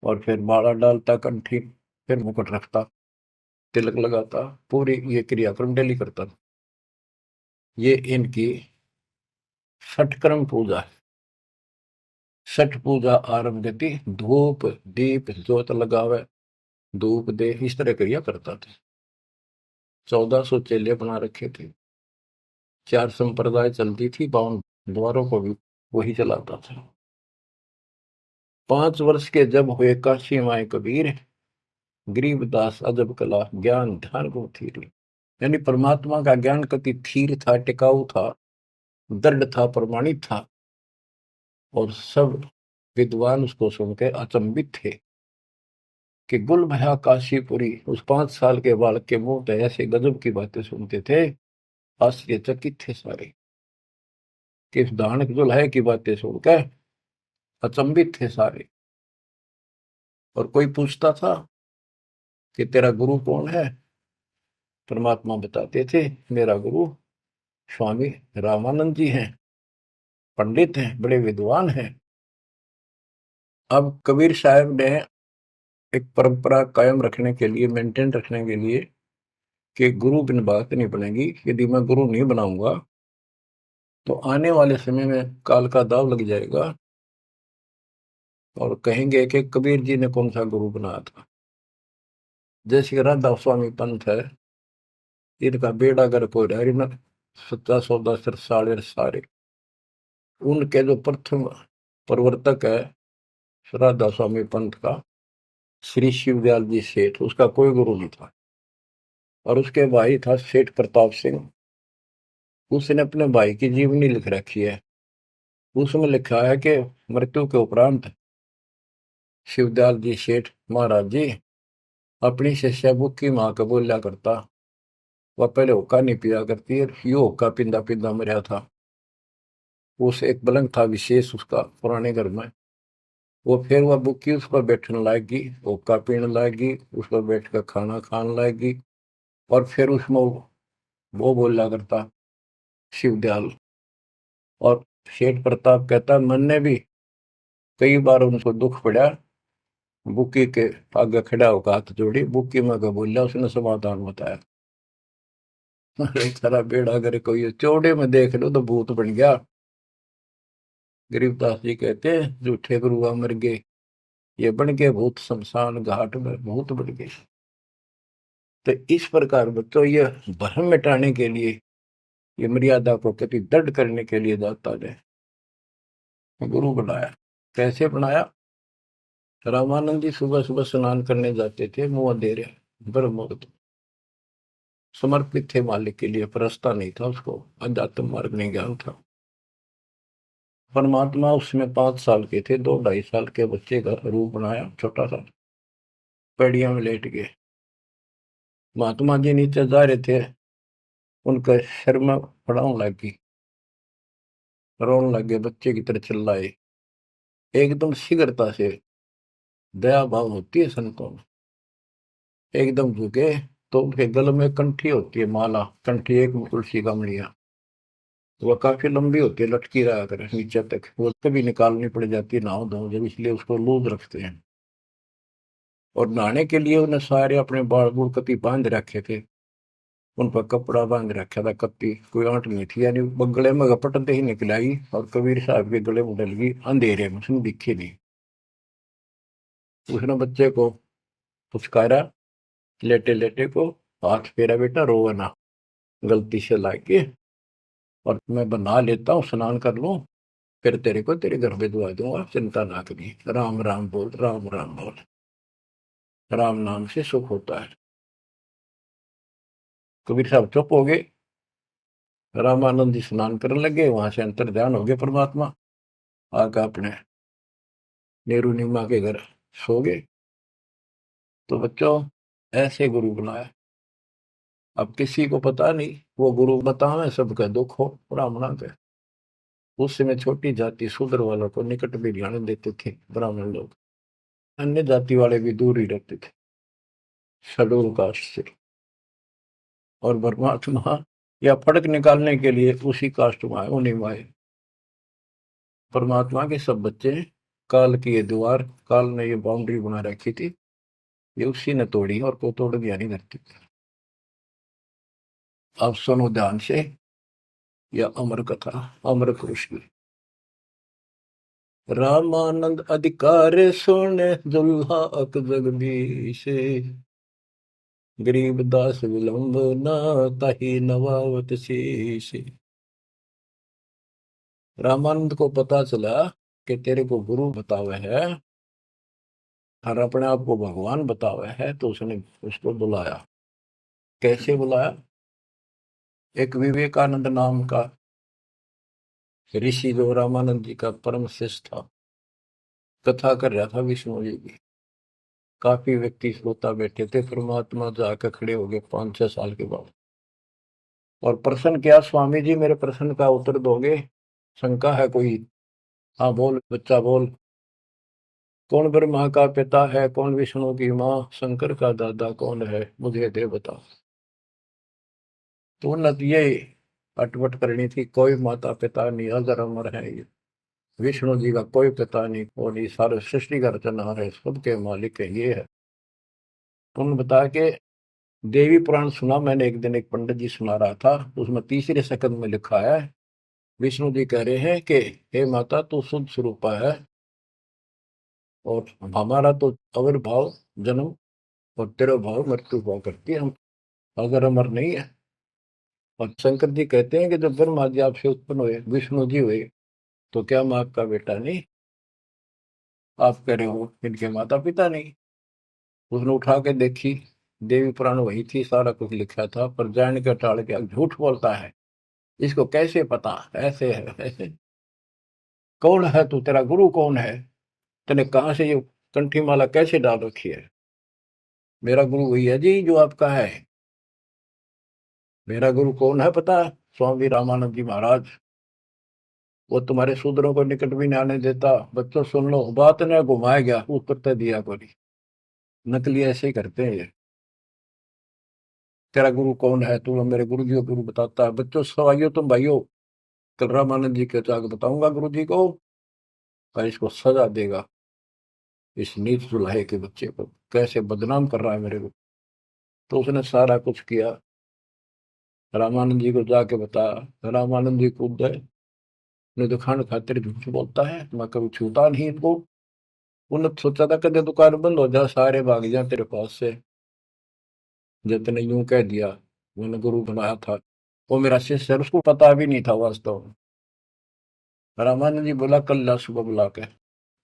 और फिर माला डालता कंठी, फिर मुकुट रखता, तिलक लगाता, पूरी ये क्रियाक्रम डेली करता था। ये इनकी षटक्रम पूजा है। छठ पूजा आरंभ गति, धूप दीप ज्योत लगावे, धूप दे, इस तरह क्रिया करता था। 1400 चेले बना रखे थे, 4 संप्रदाय चलती थी, 52 द्वारों को भी वही चलाता था। 5 वर्ष के जब हुए काशी माए कबीर, गरीबदास अजब कला ज्ञान ध्यान को थीर। यानी परमात्मा का ज्ञान कति थीर था, टिकाऊ था, दृढ़ था, प्रमाणित था। और सब विद्वान उसको सुन के अचंभित थे कि गुल भया काशीपुरी। उस 5 साल के बालक के मुंह से ऐसे गजब की बातें सुनते थे, आश्चर्यचकित थे सारे कि इस दानक दुल्हे की बातें सुनकर अचंभित थे सारे। और कोई पूछता था कि तेरा गुरु कौन है? परमात्मा बताते थे, मेरा गुरु स्वामी रामानंद जी हैं, पंडित हैं, बड़े विद्वान हैं। अब कबीर साहब ने एक परंपरा कायम रखने के लिए, मेंटेन रखने के लिए, कि गुरु बिन बात नहीं बनेगी, यदि मैं गुरु नहीं बनाऊंगा तो आने वाले समय में काल का दाव लग जाएगा और कहेंगे कि कबीर जी ने कौन सा गुरु बनाया था। जैसे राधा स्वामी पंथ है, इनका बेड़ा गर्क हो रहा है, इन सच्चा सौदा सिर साड़े सारे। उनके जो प्रथम प्रवर्तक है राधा स्वामी पंथ का, श्री शिवदयाल जी सेठ, उसका कोई गुरु नहीं था। और उसके भाई था सेठ प्रताप सिंह। उसने अपने भाई की जीवनी लिख रखी है। उसमें लिखा है कि मृत्यु के उपरांत शिवदयाल जी सेठ महाराज जी अपनी शिष्या बुक्की माँ को बोलिया करता, वह पहले हुक्का नहीं पिया करती है, यो हुक्का पिंदा पिंदा मरा था। उस एक पलंग था विशेष उसका पुराने घर में, वो फिर वह बुक्की उस पर बैठने लाएगी, हुक्का पीने लाएगी, उस पर बैठ कर खाना खाने लाएगी। और फिर उसमें वो बोला करता शिवदयाल। और सेठ प्रताप कहता, मन ने भी कई बार उनको दुख पड़ा, बुक्की के आगे खड़ा होकर हाथ जोड़ी, बुक्की में का बोलिया, उसने समाधान बताया। अरे सारा बेड़ा करे कोई चौड़े में देख लो तो भूत बन गया। गरीबदास जी कहते हैं, झूठे गुरुआ मर गए, ये बन गए भूत, शमशान घाट में भूत बन गए। तो इस प्रकार बच्चों, ये भ्रम मिटाने के लिए, ये मर्यादा को कति दृढ़ करने के लिए जाता है गुरु बनाया। कैसे बनाया? रामानंद जी सुबह सुबह स्नान करने जाते थे, मुंह अंधेरे, ब्रह्म मुहूर्त, समर्पित थे मालिक के लिए, परस्ता नहीं था उसको, अध्यात्म मार्ग नहीं ज्ञान था। परमात्मा उसमें 5 साल के थे, 2 ढाई साल के बच्चे का रूप बनाया, छोटा सा, पेड़िया में लेट गए। महात्मा जी नीचे जा रहे थे, उनका सिर में फड़ाऊं लगी, रोने लगे, बच्चे की तरह चिल्लाए। एकदम शीघ्रता से, दया भाव होती है संतों में, एकदम झुके। तो उनके गले में कंठी होती है, माला कंठी, एक तुलसी का मणिया, वह काफी लंबी होती है, लटकी रहा करे नीचे तक, वो कभी निकालनी पड़ जाती है नहाओ धो जब, इसलिए उसको लूज रखते हैं। और नहाने के लिए उन्हें सारे अपने बाल बूढ़ कति बांध रखे थे, उन पर कपड़ा बांध रखा था, कत्ती कोई आंट नहीं थी, यानी गले में घपटते ही निकल आई और कबीर साहब के गले में डल गई अंधेरे में, उसने दिखे नहीं। उसने बच्चे को पुचकारा, लेटे लेटे को, हाथ फेरा, बेटा रोवा ना, गलती से लाके, और मैं बना लेता हूँ, स्नान कर लूं, फिर तेरे को तेरे घर भिजवा दूंगा, चिंता ना करिए, राम राम बोल, राम राम बोल, राम नाम से सुख होता है। कबीर साहब चुप हो गए। रामानंद जी स्नान करने लगे, वहां से अंतर ध्यान हो गए परमात्मा, आकर अपने नेहरू नीमा के घर सो गए। तो बच्चों, ऐसे गुरु बनाया। अब किसी को पता नहीं, वो गुरु बतावे सबका दुख हो ब्राह्मणा के। उस समय छोटी जाति शूद्र वालों को निकट भी जाने देते थे ब्राह्मण लोग, अन्य जाति वाले भी दूर ही रहते थे शेड्यूल कास्ट से। और परमात्मा या फर्क निकालने के लिए उसी कास्ट में आए, उन्हीं में आए। परमात्मा के सब बच्चे, काल की ये दीवार, काल ने ये बाउंड्री बना रखी थी, ये उसी ने तोड़ी, और को तोड़ दिया नहीं धरती। अब सुनो ध्यान से, यह अमर कथा, अमर पुरुष की। रामानंद अधिकार सुने, दुल्हा अक जगदीश, गरीब दास विलंब न, ताही नवावत शीश। रामानंद को पता चला कि तेरे को गुरु बतावे है और अपने आप को भगवान बतावे है, तो उसने उसको बुलाया। कैसे बुलाया? एक विवेकानंद नाम का ऋषि जो रामानंद जी का परम शिष्य था, कथा कर रहा था विष्णु जी की। काफी व्यक्ति श्रोता बैठे थे। परमात्मा जाकर खड़े हो गए 5-6 साल के बाद और प्रश्न किया, स्वामी जी मेरे प्रश्न का उत्तर दोगे? शंका है कोई? हाँ बोल बच्चा बोल। कौन ब्रह्मा का पिता है, कौन विष्णु की माँ, शंकर का दादा कौन है, मुझे दे बता। तो उन्नत ये अटपट करनी थी, कोई माता पिता नहीं, अजर अमर है ये। विष्णु जी का कोई पिता नहीं, वो नहीं, सारे सृष्टि का रचनहार है, सबके मालिक है, ये है। तो उन्होंने बताया कि देवी पुराण सुना मैंने एक दिन, एक पंडित जी सुना रहा था, उसमें तीसरे सकंद में लिखा है, विष्णु जी कह रहे हैं कि हे माता तू शुद्ध स्वरूपा है, और हमारा तो आविर्भाव जन्म और तेरा भाव मृत्यु हुआ करती है, हम अगर अमर नहीं है। और शंकर जी कहते हैं कि जब ब्रह्मा जी आपसे उत्पन्न हुए, विष्णु जी हुए, तो क्या मैं आपका बेटा नहीं? आप कह रहे हो इनके माता पिता नहीं। उसने उठा के देखी, देवी पुराण वही थी, सारा कुछ लिखा था, पर जान के टाल के झूठ बोलता है, इसको कैसे पता? ऐसे है ऐसे। कौन है तू, तेरा गुरु कौन है? तूने कहाँ से ये कंठी माला कैसे डाल रखी है? मेरा गुरु वही है जी जो आपका है। मेरा गुरु कौन है पता? स्वामी रामानंद जी महाराज। वो तुम्हारे शूद्रों को निकट भी नहीं आने देता। बच्चों सुन लो, बात ने घुमाया गया उत्तर तय दिया कोई। नकली ऐसे ही करते हैं ये। तेरा गुरु कौन है? तू मेरे गुरु जी को गुरु बताता है। बच्चों सवाइयो तुम भाइयों, कल रामानंद जी के जाकर बताऊंगा गुरु जी को, और इसको सजा देगा, इस नीच दुल्हे के बच्चे को कैसे बदनाम कर रहा है मेरे को। तो उसने सारा कुछ किया, रामानंद जी को जाके बताया। रामानंद जी कूद गए, ने दुकान खातिर झूठ बोलता है, मैं कभी छूता नहीं इनको। उन्होंने सोचा था कदे दुकान बंद हो जा, सारे भाग जाए तेरे पास से। जितने यूं कह दिया, मैंने गुरु बनाया था, वो मेरा शिष्य है, उसको पता भी नहीं था वास्तव में। रामानंद जी बोला कल ला सुबह बुला के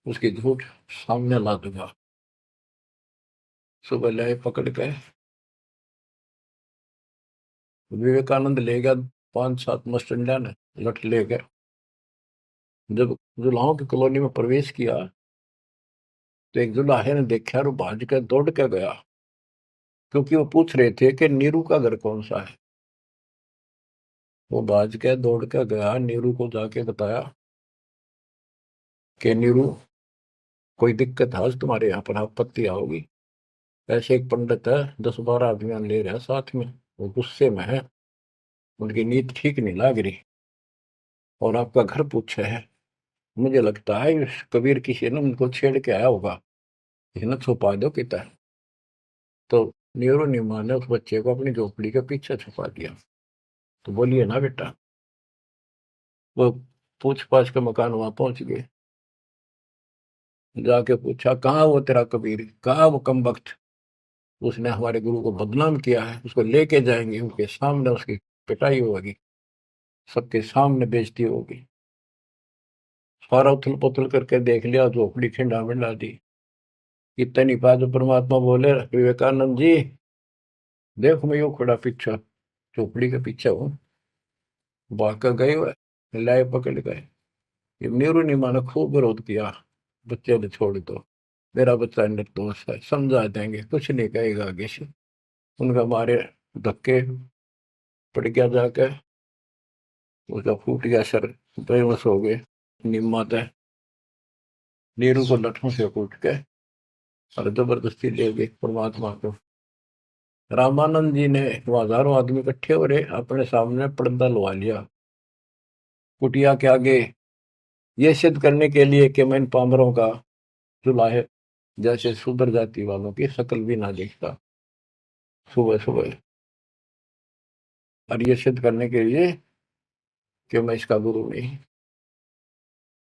उसकी झूठ सामने ला दूंगा। सुबह लाए पकड़ के, विवेकानंद ले गया 5-7 मस्टंडा ने लठ ले गए। जब जुलाहों की कॉलोनी में प्रवेश किया, तो एक जुलाहे ने देखा और वो भाज के दौड़ के गया, क्योंकि वो पूछ रहे थे कि नीरू का घर कौन सा है। वो भाज के दौड़ के गया, नीरू को जाके बताया कि नीरू कोई दिक्कत है आज तुम्हारे यहाँ पर, आपत्ति आओगी। ऐसे एक पंडित है, 10-12 अभियान ले रहा है साथ में, वो गुस्से में है, उनकी नीयत ठीक नहीं लग रही, और आपका घर पूछा है। मुझे लगता है इस कबीर किसी ने उनको छेड़ के आया होगा, इसने छुपा दो किता। तो नीरू नीमा ने उस बच्चे को अपनी झोपड़ी के पीछे छुपा दिया। तो बोलिए ना बेटा, वो पूछ पाछ के मकान वहां पहुंच गए, जाके पूछा कहाँ वो तेरा कबीर, कहाँ वो कम वक्त, उसने हमारे गुरु को बदनाम किया है, उसको लेके जाएंगे, उनके सामने उसकी पिटाई होगी, सबके सामने बेइज्जती होगी। सारा उथल पुथल करके देख लिया, झोपड़ी खिंडा मिला दी। इतनी बात जो परमात्मा बोले, विवेकानंद जी देखो मैं यूं खड़ा पीछे, झोपड़ी के पीछे हूँ, भाग गए हुए, लाए पकड़ गए। ये नीरू नीमा ने खूब विरोध किया, बच्चे ने छोड़ दो, मेरा बच्चा निर्दोष है, समझा देंगे, कुछ नहीं कहेगा आगे से। उनका मारे धक्के पड़ गया जाके, उसका फूट गया सर, बेहोश हो गए। निम्मा तय नीरू को लठों से कूट के और जबरदस्ती ले गए परमात्मा को। रामानंद जी ने, वो हजारों आदमी इकट्ठे हो रहे, अपने सामने पर्दा लगा लिया कुटिया के आगे, ये सिद्ध करने के लिए कि मैं इन पामरों का जुलाहे जैसे शूद्र जाति वालों की शकल भी ना देखता सुबह सुबह, और ये सिद्ध करने के लिए कि मैं इसका गुरु नहीं।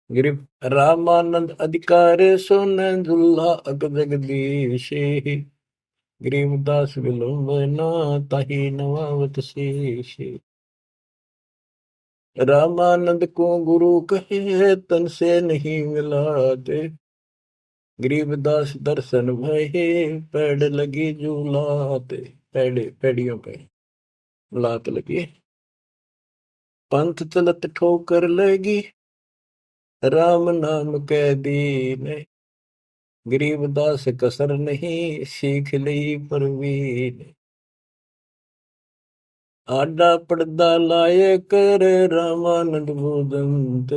गिरिव रामानंद अधिकार सुन दुल्हा अग जगदीश, गरीबदास विलंबना ताहि नवावत शेष। रामानंद को गुरु कहे तन से नहीं मिलाते, गरीबदास दर्शन भये पैड़ लगी झूलाते। पैड़े पैड़ियों पे लात लगी, पंथ चलत ठोकर लगी, राम नाम कै दीन। गरीबदास कसर नहीं, सीख ली परवीन। आडा पड़दा लाए कर, रामानंद भूदंत।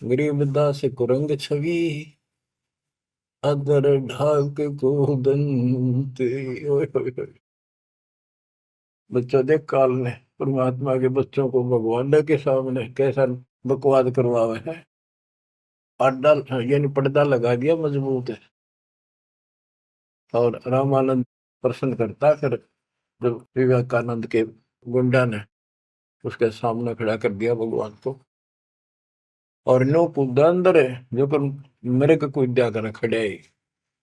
गरीबदास कुरंग छवि, अदर ढाक को दंत। ओए होए होए। बच्चों देख काल ने परमात्मा के बच्चों को भगवान के सामने कैसा बकवाद करवावे है। आडा यानी पर्दा लगा दिया मजबूत है। और रामानंद प्रश्न करता, फिर जब विवेकानंद के गुंडा ने उसके सामने खड़ा कर दिया भगवान को, और नो कूदा अंदर है जो कर मेरे को कूदा कर खड़े ही,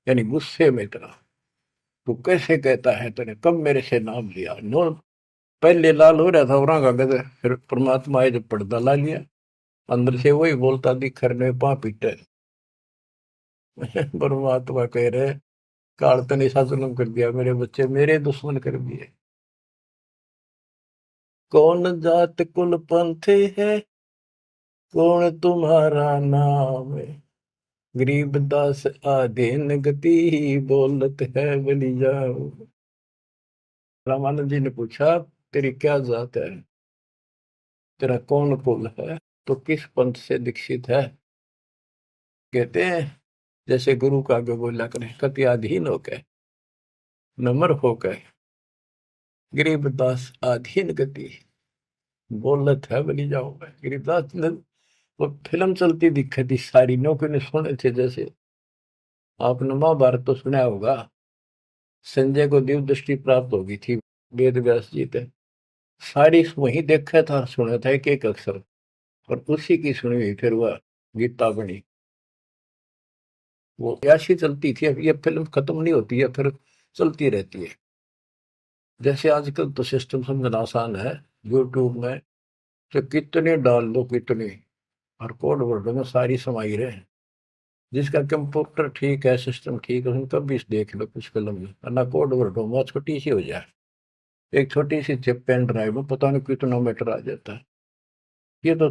यानी गुस्से में इतना, तू कैसे कहता है, तूने कब मेरे से नाम लिया। नो पहले लाल हो रहा था और का गदे, फिर परमात्मा आए जब पर्दा ला लिया, अंदर से वही बोलता दिखर में पा पीटे। परमात्मा कह रहे काल तने ऐसा जुल्म कर दिया, मेरे बच्चे मेरे दुश्मन कर दिए। कौन जात कुल पंथ है, कौन तुम्हारा नाम है। गरीबदास आधीन गति, बोलत है बलि जाओ। रामानंद जी ने पूछा तेरी क्या जात है, तेरा कौन कुल है, तो किस पंथ से दीक्षित है। कहते हैं जैसे गुरु का आगे बोला करें, कति अधीन होकर नम्र होकर, गरीबदास आधीन गति, बोलत है बलि जाओ। गरीबदास ने वो फिल्म चलती दिखी थी सारी, नौकरी ने सुने थे। जैसे आपने महाभारत तो सुना होगा, संजय को दिव्य दृष्टि प्राप्त होगी थी वेद व्यास जी थे, सारी वही देखा था सुना था एक एक अक्षर, और उसी की सुनी हुई फिर वह गीता बनी। वो ऐसी चलती थी, अब ये फिल्म खत्म नहीं होती है, फिर चलती रहती है। जैसे आजकल तो सिस्टम समझना आसान है, यूट्यूब में तो कितने डाल दो कितने, और कोड वर्ड में सारी समाई रहे। जिसका कंप्यूटर ठीक है, सिस्टम ठीक है, उनका भी देख लो कुछ फिल्म में, ना कोड वर्ड में छोटी सी हो जाए, एक छोटी सी चिप पेन ड्राइव में पता नहीं कितना मीटर आ जाता है। ये तो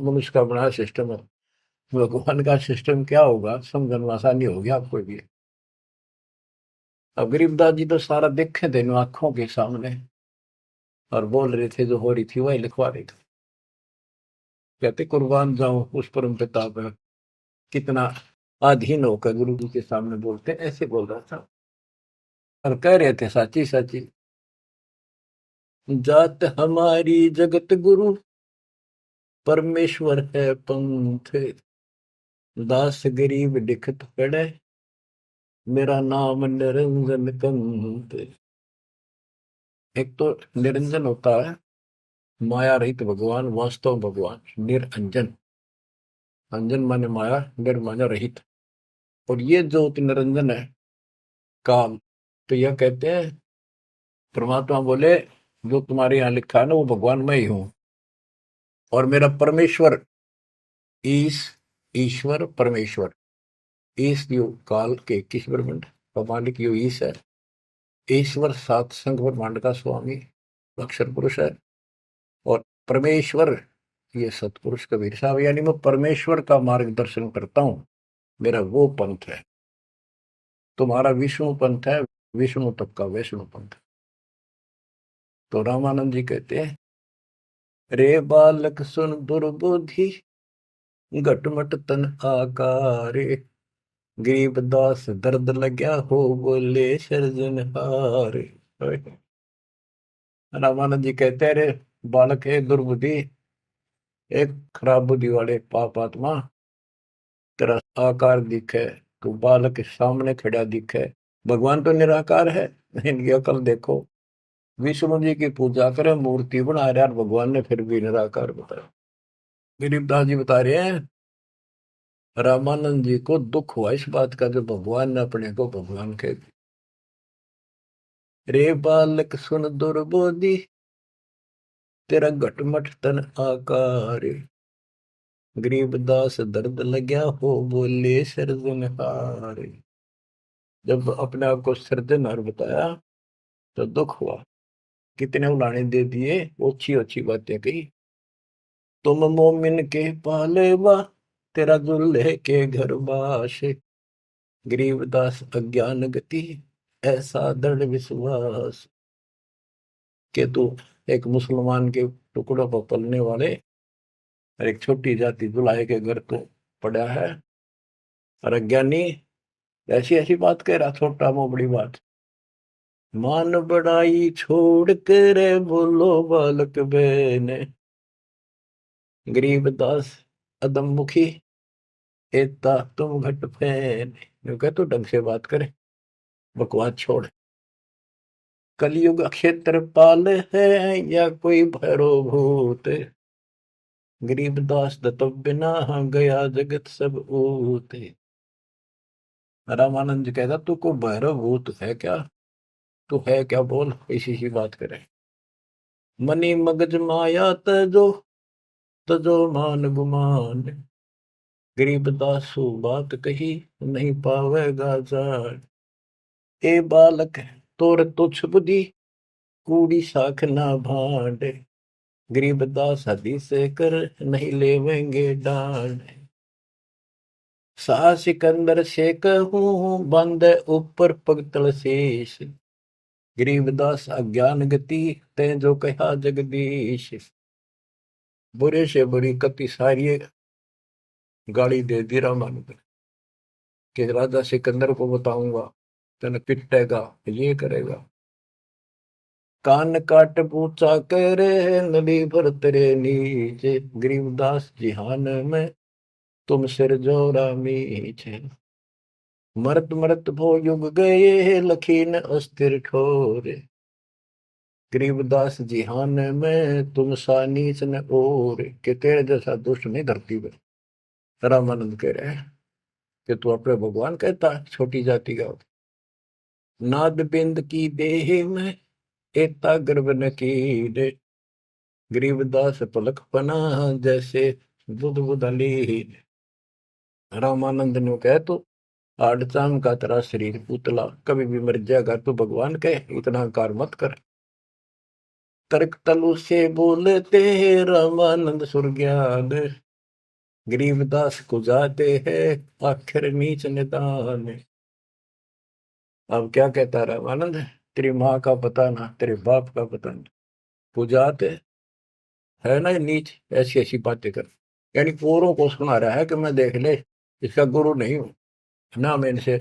मनुष्य का बना सिस्टम है। भगवान का सिस्टम क्या होगा समझना आसानी होगी आपको भी। अब गरीबदास जी तो सारा देखे थे आंखों के सामने, और बोल रहे थे जो हो रही थी वही लिखवा रहे थे। कहते कुर्बान जाऊं उस परम पिता पर, कितना अधीन होकर गुरु जी के सामने बोलते, ऐसे बोल रहा था। और कह रहे थे साची साची, जात हमारी जगत गुरु, परमेश्वर है पंथ। दास गरीब दिखत पड़े, मेरा नाम निरंजन कंत। एक तो निरंजन होता है माया रहित भगवान, वास्तव भगवान निरंजन। अंजन माने माया, निर माने रहित। और ये जो निरंजन है काल, तो यह कहते हैं परमात्मा बोले जो तुम्हारे यहाँ लिखा है ना वो भगवान मैं ही हूं, और मेरा परमेश्वर ईश, ईश्वर परमेश्वर, ईश यो काल के 21 ब्रह्मांड का मालिक यो ईश है। ईश्वर सात संघ ब्रह्मांड का स्वामी अक्षर पुरुष है, और परमेश्वर ये सतपुरुष कबीर साहब, यानी मैं परमेश्वर का मार्गदर्शन करता हूं, मेरा वो पंथ है। तुम्हारा विष्णु पंथ है, विष्णु तक का वैष्णु पंथ। तो रामानंद जी कहते हैं, रे बालक सुन दुर्बुद्धि, घटमट तन आकारे। गरीबदास दर्द लग्या हो, बोले सृजनहार। रामानंद जी कहते हैं, रे बालक है दुर्बुद्धि, एक खराब बुद्धि वाले पाप आत्मा, तेरा आकार दिखे, तू बालक के सामने खड़ा दिखे। भगवान तो निराकार है, इनकी अकल देखो। विष्णु जी की पूजा करे, मूर्ति बना रहे, और भगवान ने फिर भी निराकार बताया। गरीबदास जी बता रहे हैं रामानंद जी को दुख हुआ इस बात का, जो भगवान ने अपने को भगवान कह दिया। रे बालक सुन दुर्बोधि, तेरा घटमट तन आकार। गरीबदास दर्द लग्या हो, बोले सृजनहार। जब अपने आप को सृजनहार बताया तो दुख हुआ। कितने उलाने दे दिए, अच्छी अच्छी बातें कही। तुम मोमिन के पालेवा, तेरा दुल्हे के घर बाश। गरीबदास अज्ञान गति, ऐसा दृढ़ विश्वास। के तू एक मुसलमान के टुकड़ों पर पलने वाले और एक छोटी जाति दुल्हे के घर तो पड़ा है, और अज्ञानी ऐसी ऐसी बात कह रहा, छोटा मो बड़ी बात। मान बड़ाई छोड़ कर बोलो बालक बहने, गरीबदास अदम मुखी, एता तुम घट फैन। यूं कह, तो ढंग से बात करे, बकवास छोड़। कलयुग क्षेत्रपाल है या कोई भैरो भूत, गरीबदास दत्त बिना गया जगत सब ऊत। रामानंद जी कहता, तू को भैरव भूत है क्या, तू है क्या, बोल। इसी सी बात करे। मनी मगज माया तजो, तजो मान गुमान, गरीबदास सु बात कही, नहीं पावेगा जान। ए बालक तोर तुच्छ बुद्धि, कूड़ी साख ना भांड, गरीबदास हदीस कर, नहीं लेवेंगे डांड। सा सिकंदर से कहूँ, बंद ऊपर पगतल शेष, गरीबदास अज्ञान गति, ते जो कहा जगदीश। बुरे से बुरी कति सारी गाली दे दी रामानंद कि राजा सिकंदर को बताऊंगा, तेने पिटेगा, ये करेगा। कान काट पूछा करे, नली भर तेरे नीचे, गरीबदास जिहान में तुम सिर जोरा मीचे। मरत मरत भो युग गए, लखीन अस्थिर ठोरे, गरीबदास जिहान में तुम सा नीच न और, के तेरे जैसा दुष्ट नहीं धरती में। रामानंद कह रहे हैं कि तू अपने भगवान कहता है छोटी जाति का। नाद बिंद की देह में एता गर्भ न कीरे, गरीबदास पलक पना जैसे बुध बुधली। रामानंद ने कह, तो आड़चाम का तेरा शरीर पुतला, कभी भी मर जाएगा, तू भगवान कहे, इतना कार मत कर। तर्क तलु से बोलते रामानंद सुरज्ञान, गरीबदास को जाते हैं आखिर नीच निदान। अब क्या कहता रामानंद, तेरी माँ का पता ना, तेरे बाप का पता ना, पुजाते है ना नीच, ऐसी ऐसी बातें कर। यानी औरों को सुना रहा है कि मैं देख ले इसका गुरु नहीं हूं ना, मैं इनसे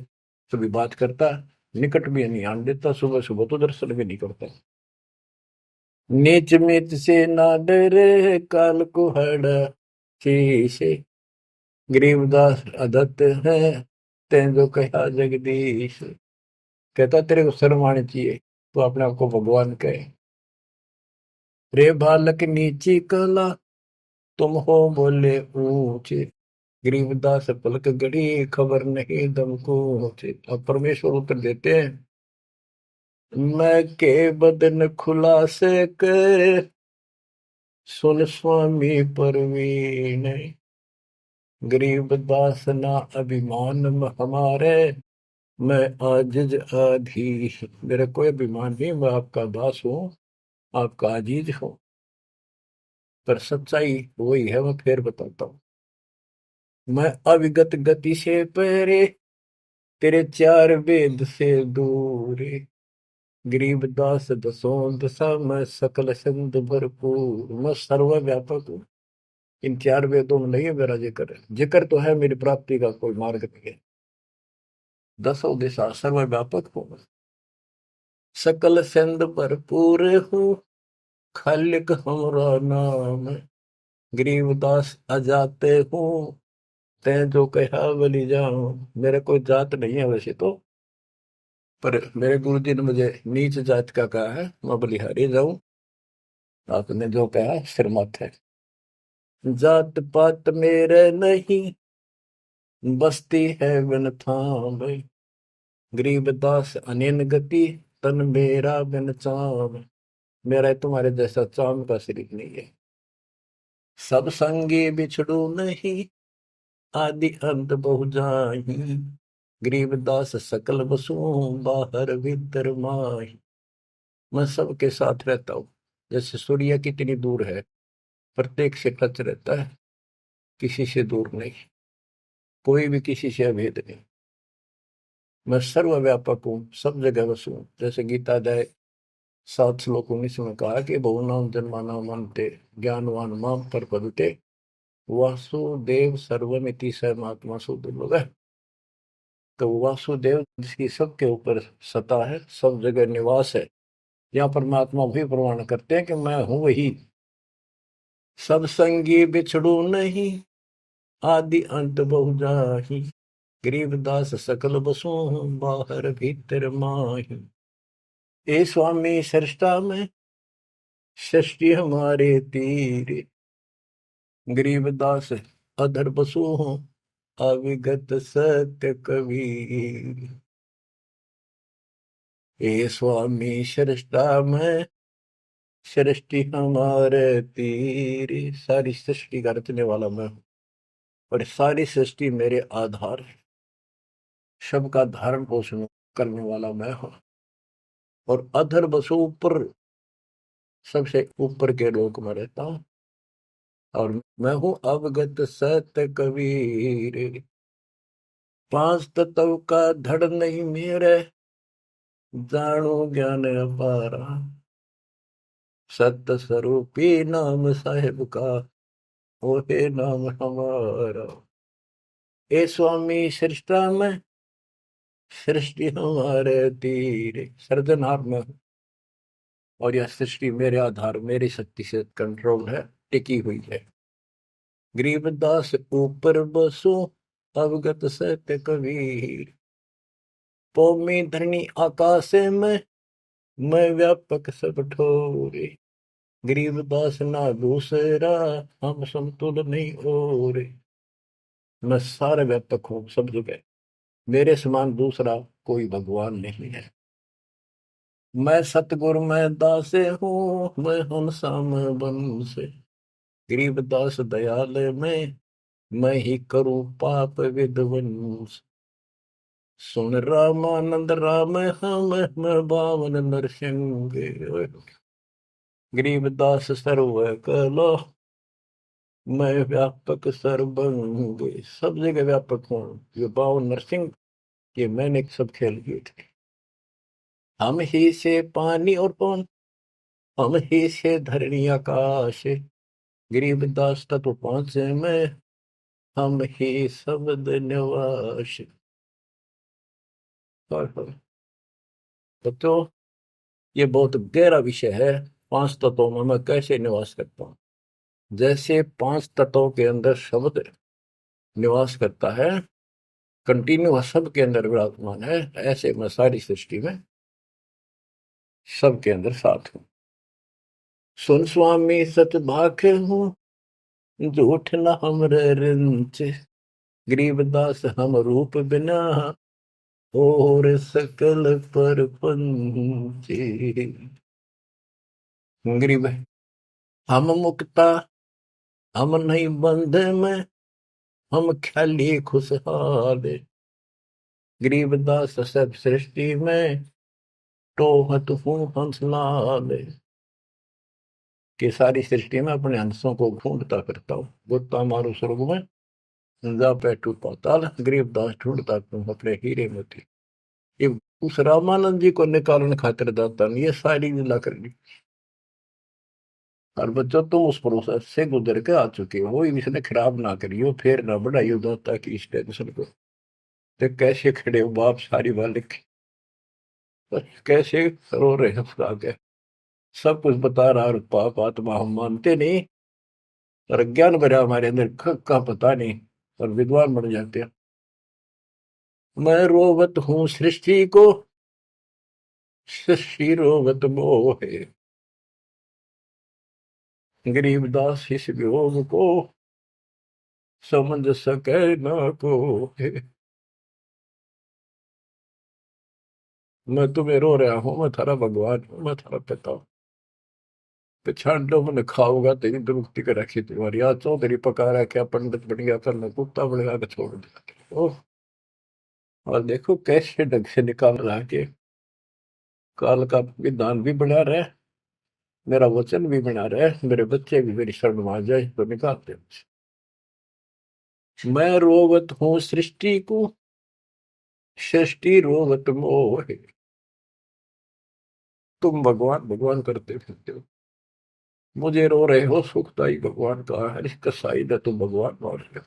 कभी बात करता, निकट भी नहीं आने देता, सुबह सुबह तो दर्शन भी नहीं करता। नीच मीच से ना डरे, काल को हड़ा शीशे, गरीबदास अदत्त है, तें जो कहा जगदीश। कहता तेरे को शर्म आनी चाहिए, तो अपने आप को भगवान कहे। रे बालक नीची कला, तुम हो बोले ऊंचे, गरीबदास पलक गड़ी, खबर नहीं दम को। अब परमेश्वर उत्तर देते हैं, मैं के बदन खुलासे कर, सुन स्वामी परवीन, गरीबदास ना अभिमान हमारे, मैं आजिज आधीश। मेरा कोई अभिमान नहीं, मैं आपका दास हूँ, आपका अजीज हूँ, पर सच्चाई वही है, मैं फिर बताता हूँ। मैं अविगत गति से पहरे, तेरे चार वेद से दूर, गरीबदास दसों दशा मैं सकल संत भरपूर। मैं सर्वव्यापक हूँ, इन चार वेदों में नहीं है मेरा जिक्र, जिक्र तो है मेरी प्राप्ति का कोई मार्ग नहीं है। दसों दिशा सर्वव्यापक हूँ, सकल संत भरपूर हूँ, खालिक हमरा नाम, गरीबदास अजाते हूँ, तैं जो कहा बलि जाऊं। मेरा कोई जात नहीं है वैसे तो, पर मेरे गुरु जी ने मुझे नीच जात का कहा है, मैं बलिहारी जाऊं, आपने जो कहा सिर मत है। जात पात मेरे नहीं, बस्ती है बिन थाम, गरीबदास अनिन गति, तन मेरा बिन चाम। मेरा तुम्हारे जैसा चाम का शरीर नहीं है। सब संगी बिछड़ू नहीं, आदि अंत बहु जाही, गरीबदास सकल बसु, बाहर भीतर माही। मैं सबके साथ रहता हूँ। जैसे सूर्य कितनी दूर है, प्रत्येक से टच रहता है, किसी से दूर नहीं, कोई भी किसी से अभेद नहीं। मैं सर्वव्यापक हूँ, सब जगह बसूं। जैसे गीता अध्याय 7 श्लोक 19 में कहा कि बहुनाम जन्माना मनते ज्ञानवान माम प्रपद्यते वासुदेव सर्वमिति स महात्मा सुदुर्लभ है। तो वासुदेव जिसकी सबके ऊपर सत्ता है, सब जगह निवास है, यहाँ परमात्मा भी प्रमाण करते हैं कि मैं हूं वही। सब संगी बिछड़ू नहीं, आदि अंत बहु जाहि, गरीबदास सकल बसु बाहर भीतर माही। ए स्वामी सृष्टा में सृष्टि हमारे तीर, गरीबदास अधर बसु हूँ अविगत सत्य कबीर। ए स्वामी सृष्टा में सृष्टि हमारे तीर, सारी सृष्टि का रचने वाला मैं हूँ और सारी सृष्टि मेरे आधार है। सबका धारण पोषण करने वाला मैं हूँ और अधर बसु ऊपर, सबसे ऊपर के लोक में रहता हूँ और मैं हूँ अवगत सत्य कबीर। पांच तत्व का धड़ नहीं मेरे, जानो ज्ञान अपारा, सत्य स्वरूपी नाम साहेब का, वो है नाम हमारा। ए स्वामी सृष्टा में सृष्टि हमारे तीर, सृजनहार में हूँ और यह सृष्टि मेरे आधार, मेरी शक्ति से कंट्रोल है, टिकी हुई है। गरीबदास ऊपर बसो अवगत सत्य कबीर। पौमी धरणी आकाश में मैं व्यापक सब ठोरे, गरीबदास ना दूसरा हम समतुल नहीं और। मैं सारे व्यापक हूँ सब जगह, मेरे समान दूसरा कोई भगवान नहीं है। मैं सतगुरु मैं दासे हूँ, मैं हंसाम बन से, गरीबदास दयाल में मैं ही करूँ पाप विध्वंस। सुन रामानंद राम हम मैं बावन नरसिंह, गरीबदास सर्व कलो मैं व्यापक सर्वंग। सब जगह व्यापक हूँ। ये बावन नरसिंह, ये मैंने सब खेल किए थे। हम ही से पानी और पवन, हम ही से धरणी आकाश, गरीबदास तत्व पांच में हम ही शब्द निवास। तो ये बहुत गहरा विषय है। पांच तत्वों में मैं कैसे निवास करता हूँ। जैसे पांच तत्वों के अंदर शब्द निवास करता है, कंटिन्यू सबके अंदर विराजमान है, ऐसे मैं सारी सृष्टि में सबके अंदर साथ हूँ। सुन स्वामी सच भाखे हूँ, झूठ न हमरे रिंच, गरीबदास हम रूप बिना और सकल पर पंचे। गरीब हम मुक्ता, हम नहीं बंध में, हम ख्याली खुशहाल, गरीबदास सब सृष्टि में टोहत हूँ हंसलाल। कि सारी सृष्टि में अपने हंसों को ढूंढता फिरता हूँ। गोता मारू स्वर्ग में, जा बैठू पाताल, गरीबदास ढूंढता तुम अपने हीरे मोती। ये उस रामानंद जी को निकालने खातिर दाता ने ये सारी लीला करनी। और बच्चों तुम उस प्रोसेस से गुजर के आ चुके हो, इसने खराब ना करियो, फिर ना बढ़ाइयो दाता की इस टेंशन को। तो कैसे खड़े हो बाप सारी बालिक, कैसे रो रहे हो आगे, सब कुछ बता रहा और पाप आत्मा हम मानते नहीं और ज्ञान भरा हमारे अंदर का पता नहीं और विद्वान बन जाते हैं। मैं रोवत हूँ सृष्टि को, सृष्टि रोवत मोहे, गरीबदास इस वियोग को समझ सके ना को। मैं तुम्हें रो रहा हूँ, मैं थारा भगवान हूँ, मैं थारा पिता हूँ। पिछाड़ लो मैंने खाऊंगा तेरी दुरुक्ति कर रखी तुम्हारी, आज चौधरी पका रहा क्या पंडित बन गया, फिर मैं कुत्ता बन गया छोड़ दिया। ओह, और देखो कैसे ढंग से निकाल रहा के काल का विधान भी बना रहे, मेरा वचन भी बना रहे, मेरे बच्चे भी मेरी शरण में आ जाए तो निकालते हैं। मैं रोवत हूँ सृष्टि को, सृष्टि रोवत मोह। तुम भगवान भगवान करते फिरते हो, मुझे रो रहे हो, सुखदाई भगवान का है, इसका साइड है, तुम भगवान मान रहे हो।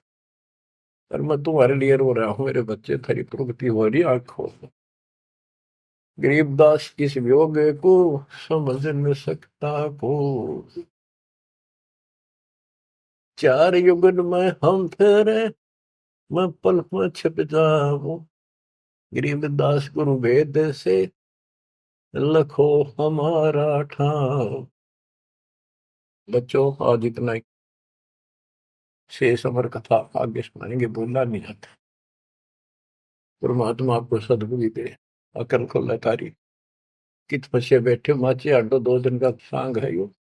और मैं तुम्हारे लिए रो रहा हूँ, मेरे बच्चे थारी प्रगति हो रही आंखों में। गरीबदास किस वियोग को समझ न सकता को, चार युगन में हम फेरे, मैं पल में छिप जाऊं। गरीबदास गुरु वेद से लखो हमारा ठाव। बच्चों आज इतना ही, शेष अमर कथा आगे सुनाएंगे, बोलना नहीं आता। परमात्मा आपको सदबुद्धि दे, अकल खुला तारी। कित फंसे बैठे माचे आडो, 2 दिन का सांग है यो,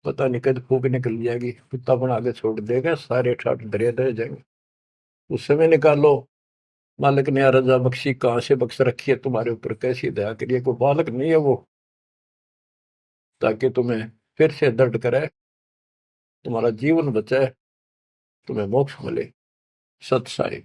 पता नहीं कद फूक निकल जाएगी, कुत्ता बना के छोड़ देगा, सारे ठाट दरिया दे जाएंगे। उस समय निकालो, मालिक ने रजा बख्शी, कहां से बख्श रखी है तुम्हारे ऊपर, कैसी दया करिए, कोई बालक नहीं है वो, ताकि तुम्हें फिर से दर्द करे, तुम्हारा जीवन बचाए, तुम्हें मोक्ष मिले। सत साई।